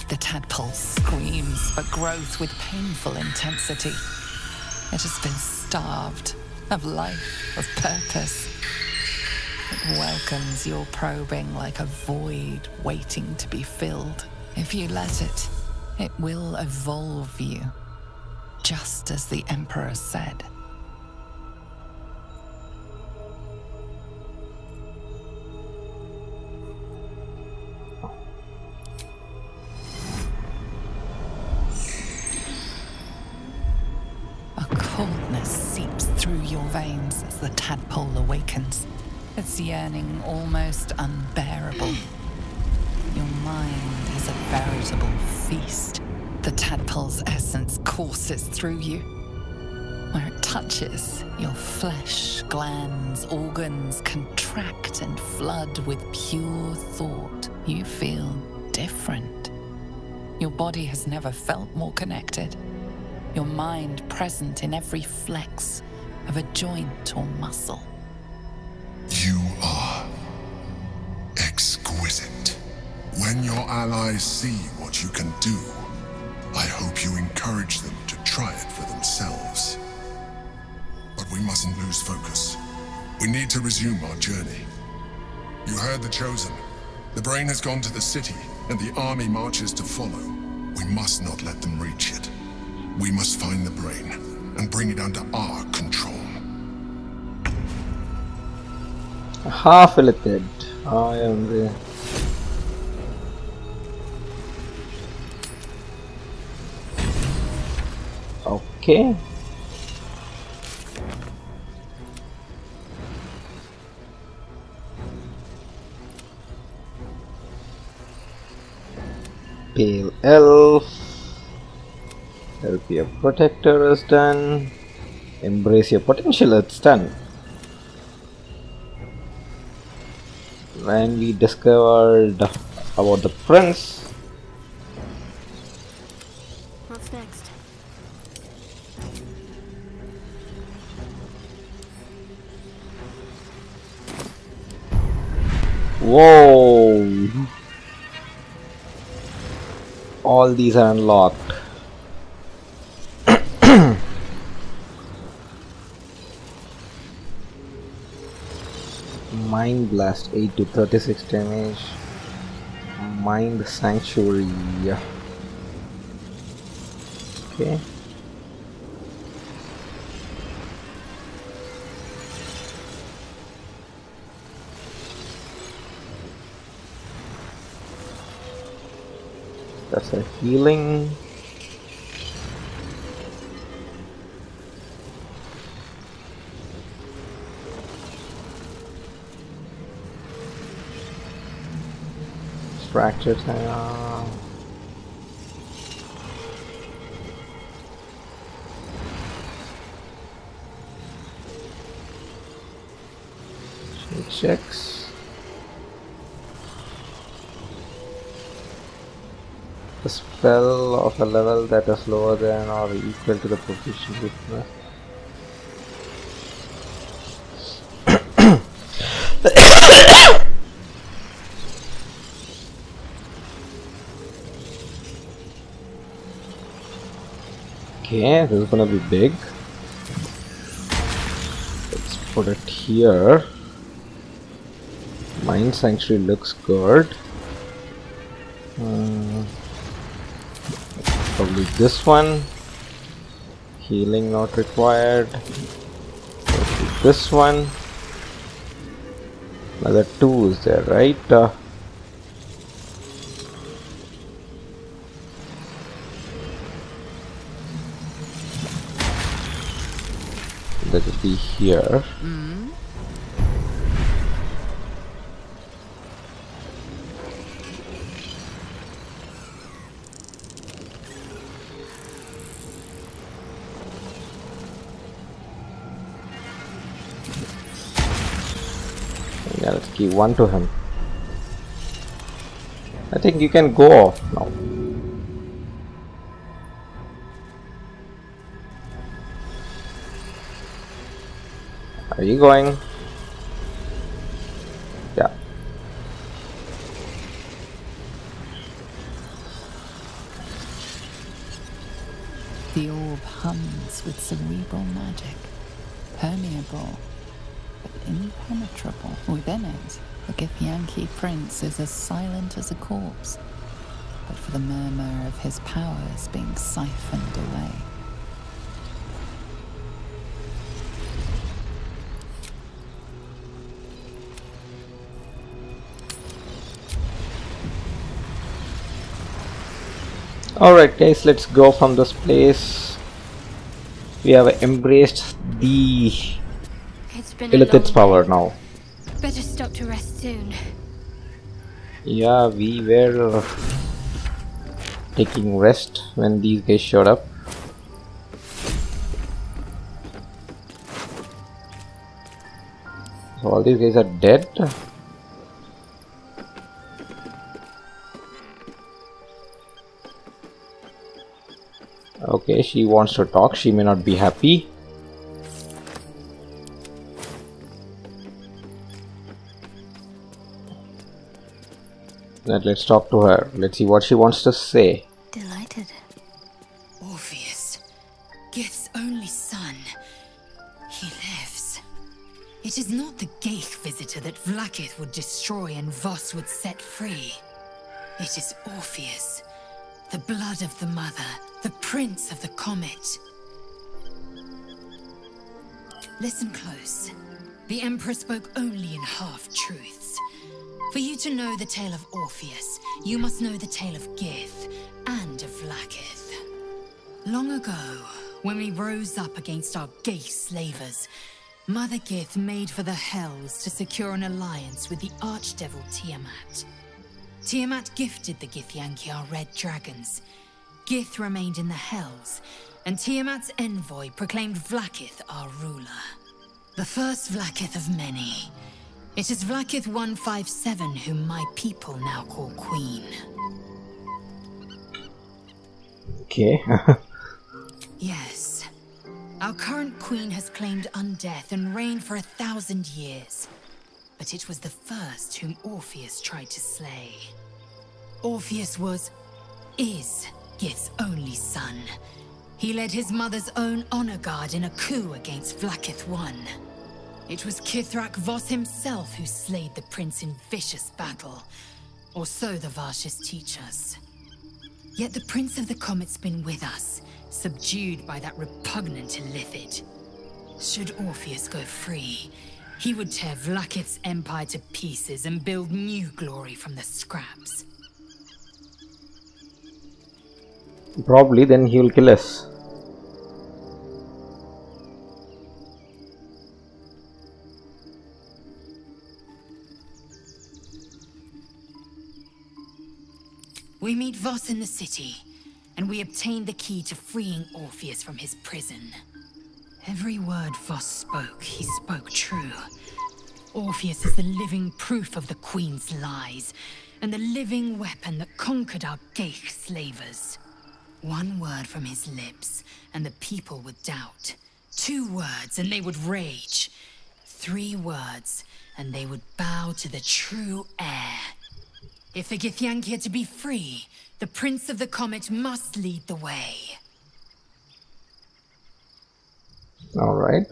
The tadpole screams for growth with painful intensity. It has been starved of life, of purpose. It welcomes your probing like a void waiting to be filled. If you let it, it will evolve you, just as the Emperor said. A coldness seeps through your veins as the tadpole awakens. Its yearning almost unbearable. Your mind is a veritable feast. The tadpole's essence courses through you. Where it touches, your flesh, glands, organs contract and flood with pure thought. You feel different. Your body has never felt more connected. Your mind present in every flex of a joint or muscle. You are exquisite. When your allies see what you can do, I hope you encourage them to try it for themselves. But we mustn't lose focus. We need to resume our journey. You heard the Chosen. The Brain has gone to the city, and the army marches to follow. We must not let them reach it. We must find the brain and bring it under our control. Half Illithid. I am the... Okay. Pale Elf. Help your protector is done. Embrace your potential, it's done. When we discovered about the prince. What's next? Whoa! All these are unlocked. Mind Blast 8 to 36 damage. Mind Sanctuary. Okay. That's a healing. Fractured. She checks. A spell of a level that is lower than or equal to the proficient weakness. Okay, this is gonna be big. Let's put it here. Mind Sanctuary looks good. Probably this one. Healing not required. Probably this one. Another 2 is there, right? That would be here. Yeah, let's give 1 to him. I think you can go off now. Are you going? Yeah. The orb hums with cerebral magic, permeable but impenetrable. Within it, the Githyanki prince is as silent as a corpse, but for the murmur of his powers being siphoned away. Alright guys, let's go from this place. We have embraced the Illithid's power now. Better stop to rest soon. Yeah, we were taking rest when these guys showed up. So all these guys are dead. Okay, she wants to talk. She may not be happy. Let's talk to her. Let's see what she wants to say. Delighted. Orpheus, Gith's only son. He lives. It is not the Gaith visitor that Vlaakith would destroy and Voss would set free. It is Orpheus, The blood of the mother, the prince of the comet. Listen close. The Emperor spoke only in half-truths. For you to know the tale of Orpheus, you must know the tale of Gith and of Vlaakith. Long ago, when we rose up against our gay slavers, Mother Gith made for the Hells to secure an alliance with the archdevil Tiamat. Tiamat gifted the Githyanki our red dragons. Gith remained in the Hells, and Tiamat's envoy proclaimed Vlaakith our ruler. The first Vlaakith of many. It is Vlaakith 157 whom my people now call Queen. Okay. Yes. Our current queen has claimed undeath and reigned for 1,000 years. But it was the first whom Orpheus tried to slay. Orpheus is Gith's only son. He led his mother's own honor guard in a coup against Vlaakith I. It was Kithrak Voss himself who slayed the prince in vicious battle. Or so the Varshas teach us. Yet the Prince of the Comet's been with us, subdued by that repugnant Illithid. Should Orpheus go free, he would tear Vlaakith's empire to pieces and build new glory from the scraps. Probably then he will kill us. We meet Voss in the city, and we obtain the key to freeing Orpheus from his prison. Every word Voss spoke, he spoke true. Orpheus is the living proof of the Queen's lies, and the living weapon that conquered our Geich slavers. One word from his lips, and the people would doubt. 2 words, and they would rage. 3 words, and they would bow to the true heir. If the Githyanki are to be free, the Prince of the Comet must lead the way. Alright,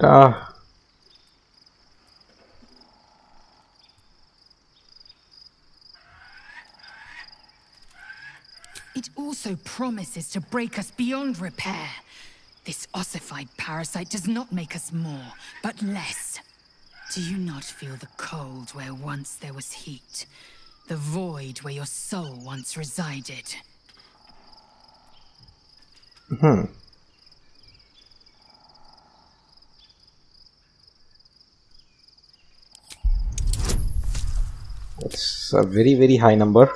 It also promises to break us beyond repair. This ossified parasite does not make us more, but less. Do you not feel the cold where once there was heat? The void where your soul once resided? It's a very, very high number.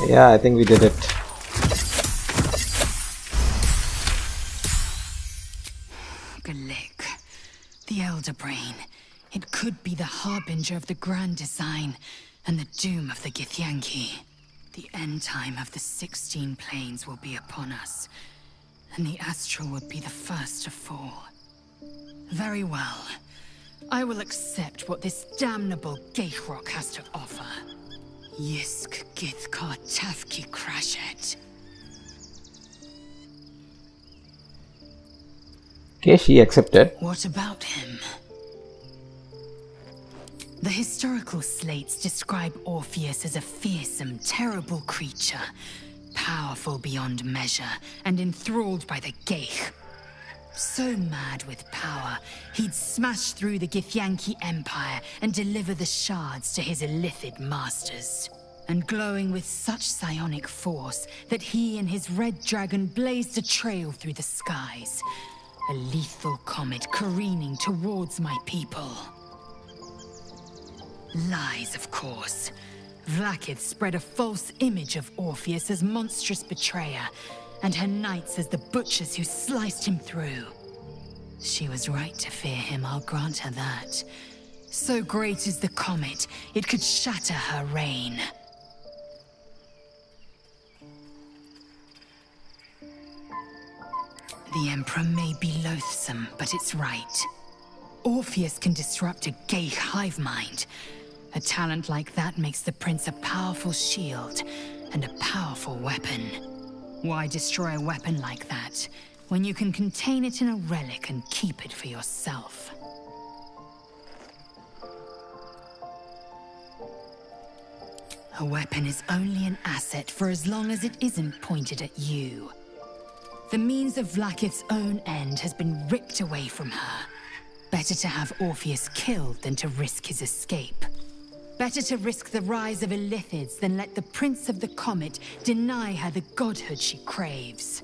Yeah, I think we did it. Galik, the Elder Brain. It could be the harbinger of the grand design and the doom of the Githyanki. The end time of the 16 planes will be upon us, and the astral would be the first to fall. Very well. I will accept what this damnable Geichrok has to offer. Yisk Githkar Tafki Crashet. Okay, she accepted. What about him? The historical slates describe Orpheus as a fearsome, terrible creature, powerful beyond measure, and enthralled by the Geich. So mad with power, he'd smash through the Githyanki Empire and deliver the shards to his Illithid masters. And glowing with such psionic force that he and his red dragon blazed a trail through the skies. A lethal comet careening towards my people. Lies, of course. Vlaakith spread a false image of Orpheus as monstrous betrayer, and her knights as the butchers who sliced him through. She was right to fear him, I'll grant her that. So great is the comet, it could shatter her reign. The Emperor may be loathsome, but it's right. Orpheus can disrupt a Geich hive mind. A talent like that makes the Prince a powerful shield and a powerful weapon. Why destroy a weapon like that, when you can contain it in a relic and keep it for yourself? A weapon is only an asset for as long as it isn't pointed at you. The means of Vlaakith's own end has been ripped away from her. Better to have Orpheus killed than to risk his escape. Better to risk the rise of Illithids than let the Prince of the Comet deny her the godhood she craves.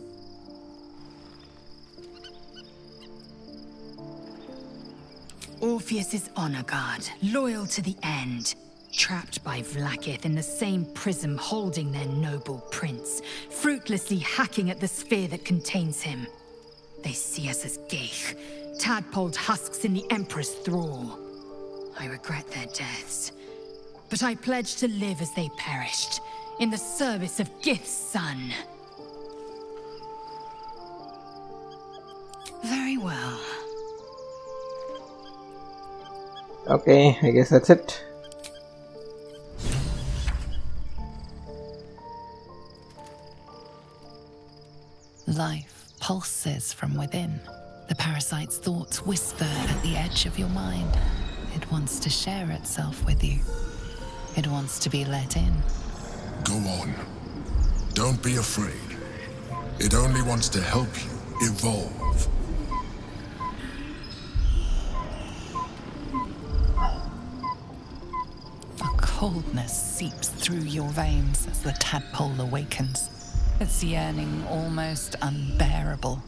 Orpheus is honor guard, loyal to the end. Trapped by Vlaakith in the same prism holding their noble prince, fruitlessly hacking at the sphere that contains him. They see us as geich, tadpoled husks in the Emperor's thrall. I regret their deaths, but I pledge to live as they perished, in the service of Gith's son. Very well. Okay, I guess that's it. Life pulses from within. The parasite's thoughts whisper at the edge of your mind. It wants to share itself with you. It wants to be let in. Go on. Don't be afraid. It only wants to help you evolve. A coldness seeps through your veins as the tadpole awakens. Its yearning almost unbearable.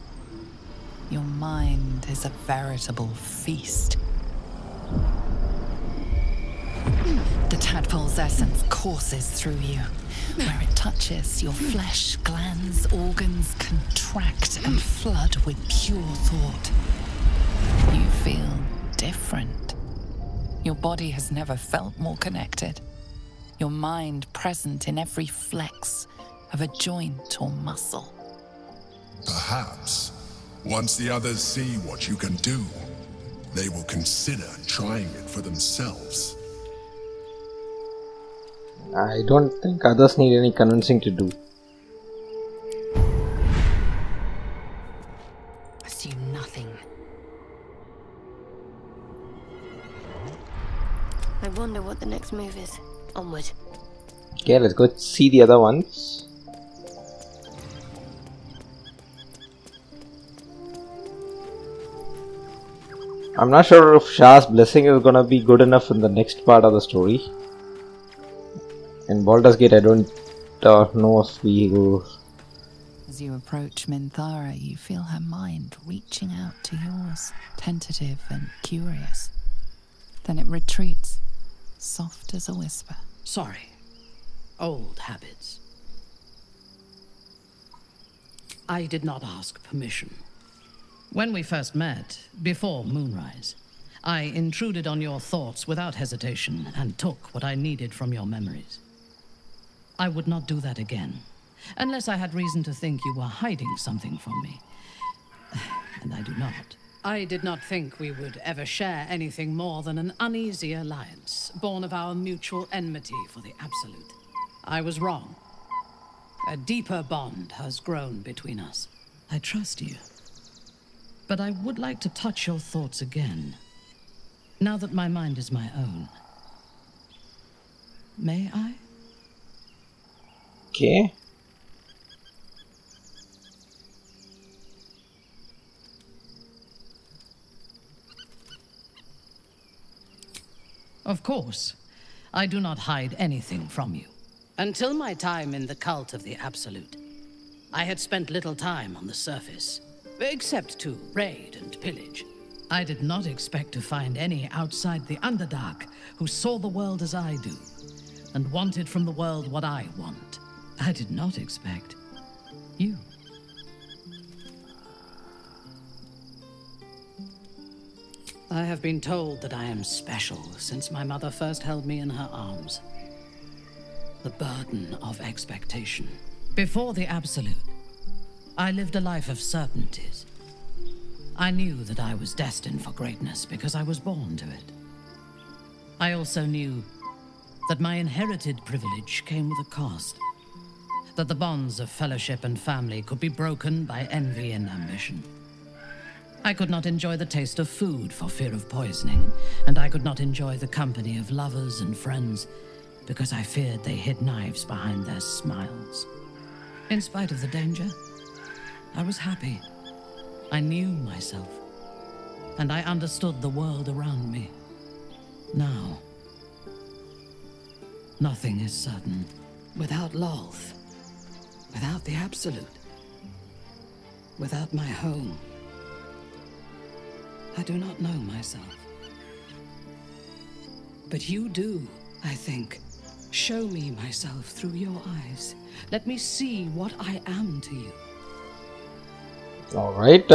Your mind is a veritable feast. The tadpole's essence courses through you. Where it touches, your flesh, glands, organs contract and flood with pure thought. You feel different. Your body has never felt more connected. Your mind present in every flex of a joint or muscle. Perhaps, once the others see what you can do, they will consider trying it for themselves. I don't think others need any convincing to do. Assume nothing. I wonder what the next move is. Onward. Okay, let's go see the other ones. I'm not sure if Shah's blessing is gonna be good enough in the next part of the story. In Baldur's Gate, I don't know if we go. As you approach Minthara, you feel her mind reaching out to yours, tentative and curious. Then it retreats, soft as a whisper. Sorry. Old habits. I did not ask permission. When we first met, before moonrise, I intruded on your thoughts without hesitation and took what I needed from your memories. I would not do that again, unless I had reason to think you were hiding something from me. And I do not. I did not think we would ever share anything more than an uneasy alliance, born of our mutual enmity for the Absolute. I was wrong. A deeper bond has grown between us. I trust you. But I would like to touch your thoughts again, now that my mind is my own. May I? Okay. Of course. I do not hide anything from you. Until my time in the cult of the Absolute, I had spent little time on the surface, except to raid and pillage. I did not expect to find any outside the Underdark who saw the world as I do, and wanted from the world what I want. I did not expect you. I have been told that I am special since my mother first held me in her arms. The burden of expectation. Before the Absolute, I lived a life of certainties. I knew that I was destined for greatness because I was born to it. I also knew that my inherited privilege came with a cost. That the bonds of fellowship and family could be broken by envy and ambition. I could not enjoy the taste of food for fear of poisoning, and I could not enjoy the company of lovers and friends because I feared they hid knives behind their smiles. In spite of the danger, I was happy. I knew myself, and I understood the world around me. Now, nothing is certain. Without Lolth, without the Absolute, without my home, I do not know myself. But you do, I think. Show me myself through your eyes. Let me see what I am to you. Alright.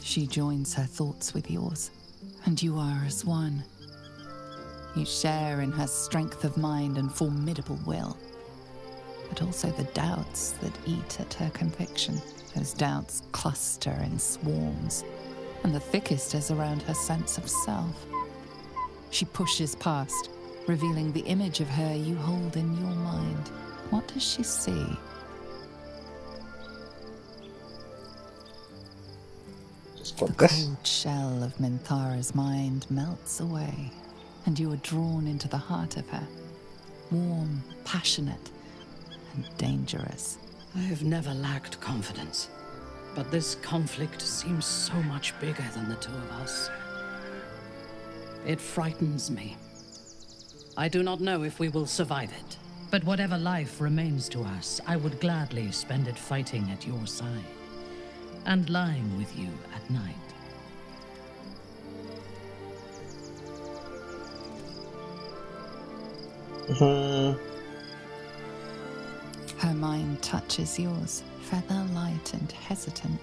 She joins her thoughts with yours, and you are as one. You share in her strength of mind and formidable will, but also the doubts that eat at her conviction. Those doubts cluster in swarms, and the thickest is around her sense of self. She pushes past, revealing the image of her you hold in your mind. What does she see? Just got The this. cold shell of Minthara's mind melts away, and you are drawn into the heart of her. Warm, passionate, and dangerous. I have never lacked confidence, but this conflict seems so much bigger than the two of us. It frightens me. I do not know if we will survive it, but whatever life remains to us, I would gladly spend it fighting at your side and lying with you at night. Her mind touches yours, feather light and hesitant.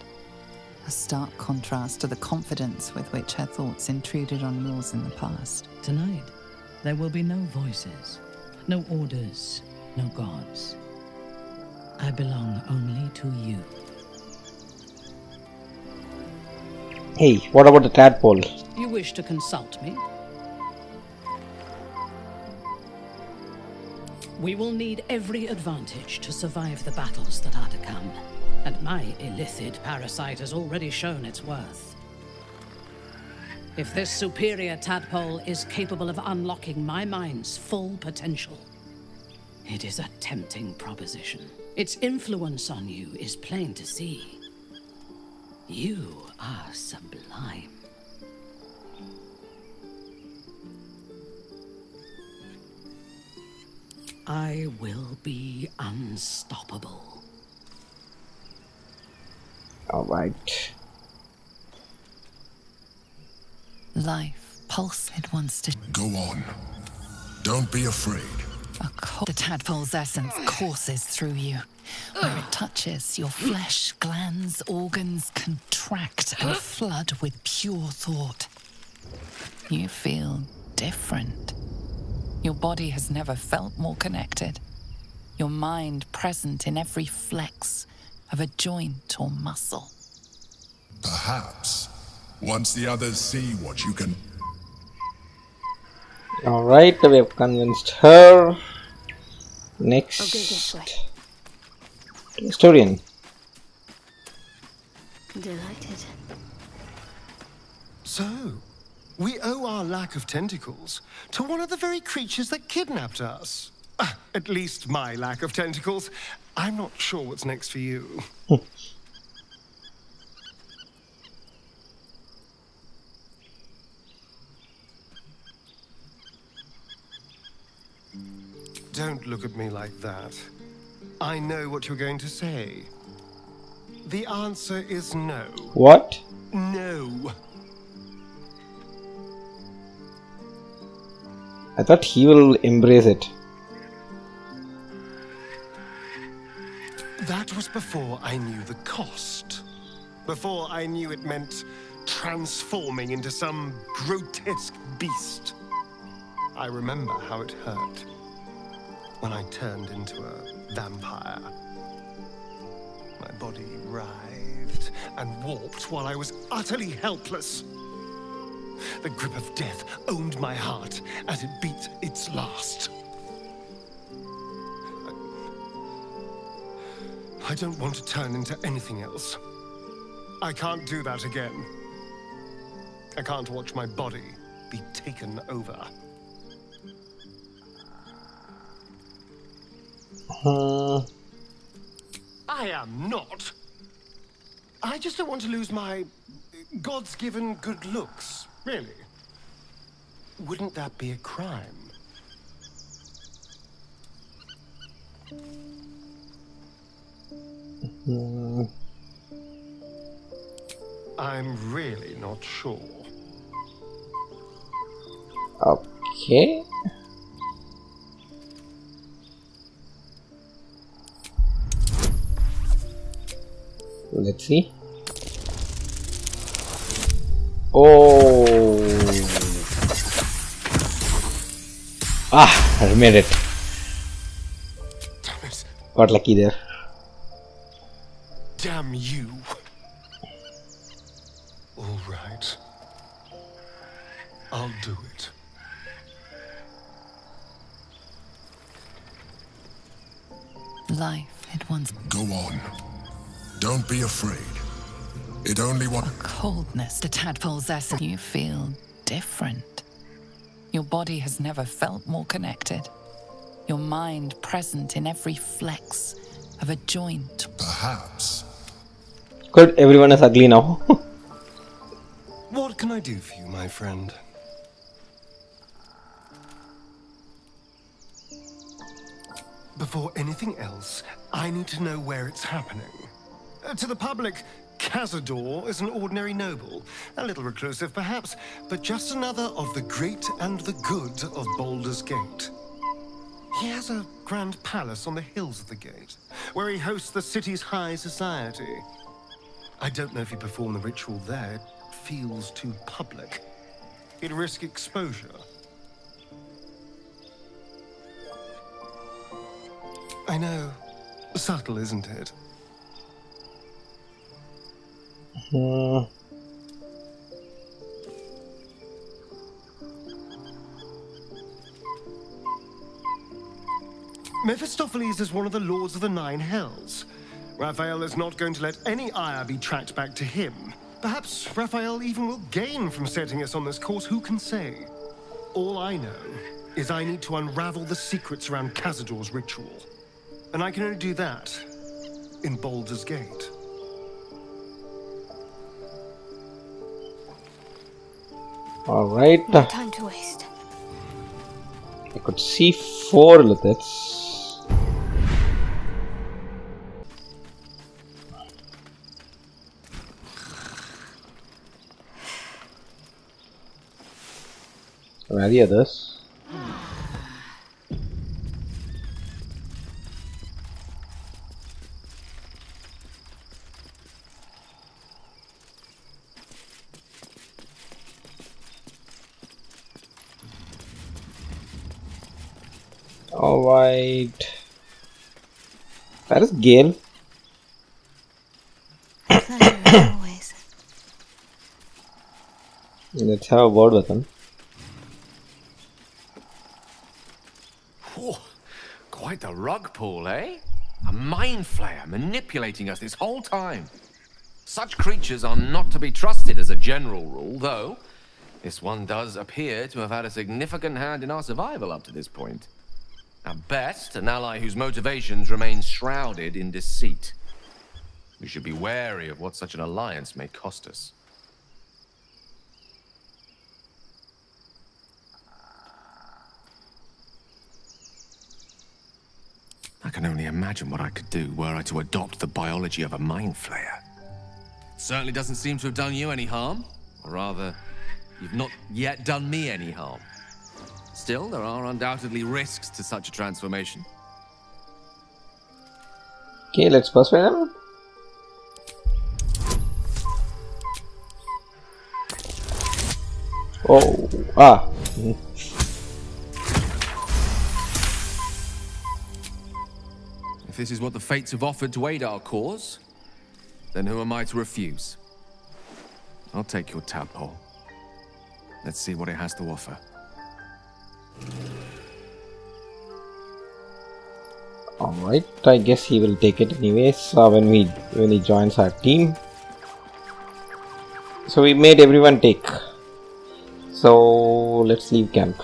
A stark contrast to the confidence with which her thoughts intruded on yours in the past. Tonight, there will be no voices, no orders, no gods. I belong only to you. Hey, what about the tadpole? You wish to consult me? We will need every advantage to survive the battles that are to come. And my Illithid parasite has already shown its worth. If this superior tadpole is capable of unlocking my mind's full potential, it is a tempting proposition. Its influence on you is plain to see. You are sublime. I will be unstoppable. Alright. Life pulsed wants to Go on. Don't be afraid. The tadpole's essence courses through you. Where it touches, your flesh, glands, organs contract and flood with pure thought. You feel different. Your body has never felt more connected. Your mind present in every flex of a joint or muscle. Perhaps, once the others see what you can... Alright, we have convinced her. Next. I'll go this way. Historian. Delighted. So, we owe our lack of tentacles to one of the very creatures that kidnapped us. At least my lack of tentacles. I'm not sure what's next for you. Don't look at me like that. I know what you're going to say. The answer is no. What? No. I thought he will embrace it. That was before I knew the cost. Before I knew it meant transforming into some grotesque beast. I remember how it hurt when I turned into a vampire. My body writhed and warped while I was utterly helpless. The grip of death owned my heart as it beat its last. I don't want to turn into anything else. I can't do that again. I can't watch my body be taken over. I am not. I just don't want to lose my God's given good looks, really. Wouldn't that be a crime? I'm really not sure. Okay. Let's see. Oh. I made it. Damn it. Got lucky there. Damn you. All right. I'll do it. Life had once Go on. Don't be afraid. It only a coldness to tadpole's essence. You feel different. Your body has never felt more connected. Your mind present in every flex of a joint. Perhaps. Good, everyone is ugly now. What can I do for you, my friend? Before anything else, I need to know where it's happening. To the public, Cazador is an ordinary noble. A little reclusive, perhaps, but just another of the great and the good of Baldur's Gate. He has a grand palace on the hills of the gate, where he hosts the city's high society. I don't know if he performed the ritual there. It feels too public. He'd risk exposure. I know. Subtle, isn't it? Mephistopheles is one of the Lords of the Nine Hells. Raphael is not going to let any ire be tracked back to him. Perhaps Raphael even will gain from setting us on this course, who can say? All I know is I need to unravel the secrets around Cazador's ritual. And I can only do that in Baldur's Gate. Alright. No time to waste. I could see 4 Illithids. Where are the others? Alright. That is Gale. Pleasure as always. Let's have a word with him. Whew. Quite the rug pull, eh? A mind flayer manipulating us this whole time. Such creatures are not to be trusted as a general rule, though this one does appear to have had a significant hand in our survival up to this point. At best, an ally whose motivations remain shrouded in deceit. We should be wary of what such an alliance may cost us. I can only imagine what I could do were I to adopt the biology of a mind flayer. Certainly doesn't seem to have done you any harm. Or rather, you've not yet done me any harm. Still, there are undoubtedly risks to such a transformation. Okay, let's persuade him. Oh, If this is what the fates have offered to aid our cause, then who am I to refuse? I'll take your tadpole. Let's see what it has to offer. Alright, I guess he will take it anyways when he joins our team. So we made everyone take So let's leave camp.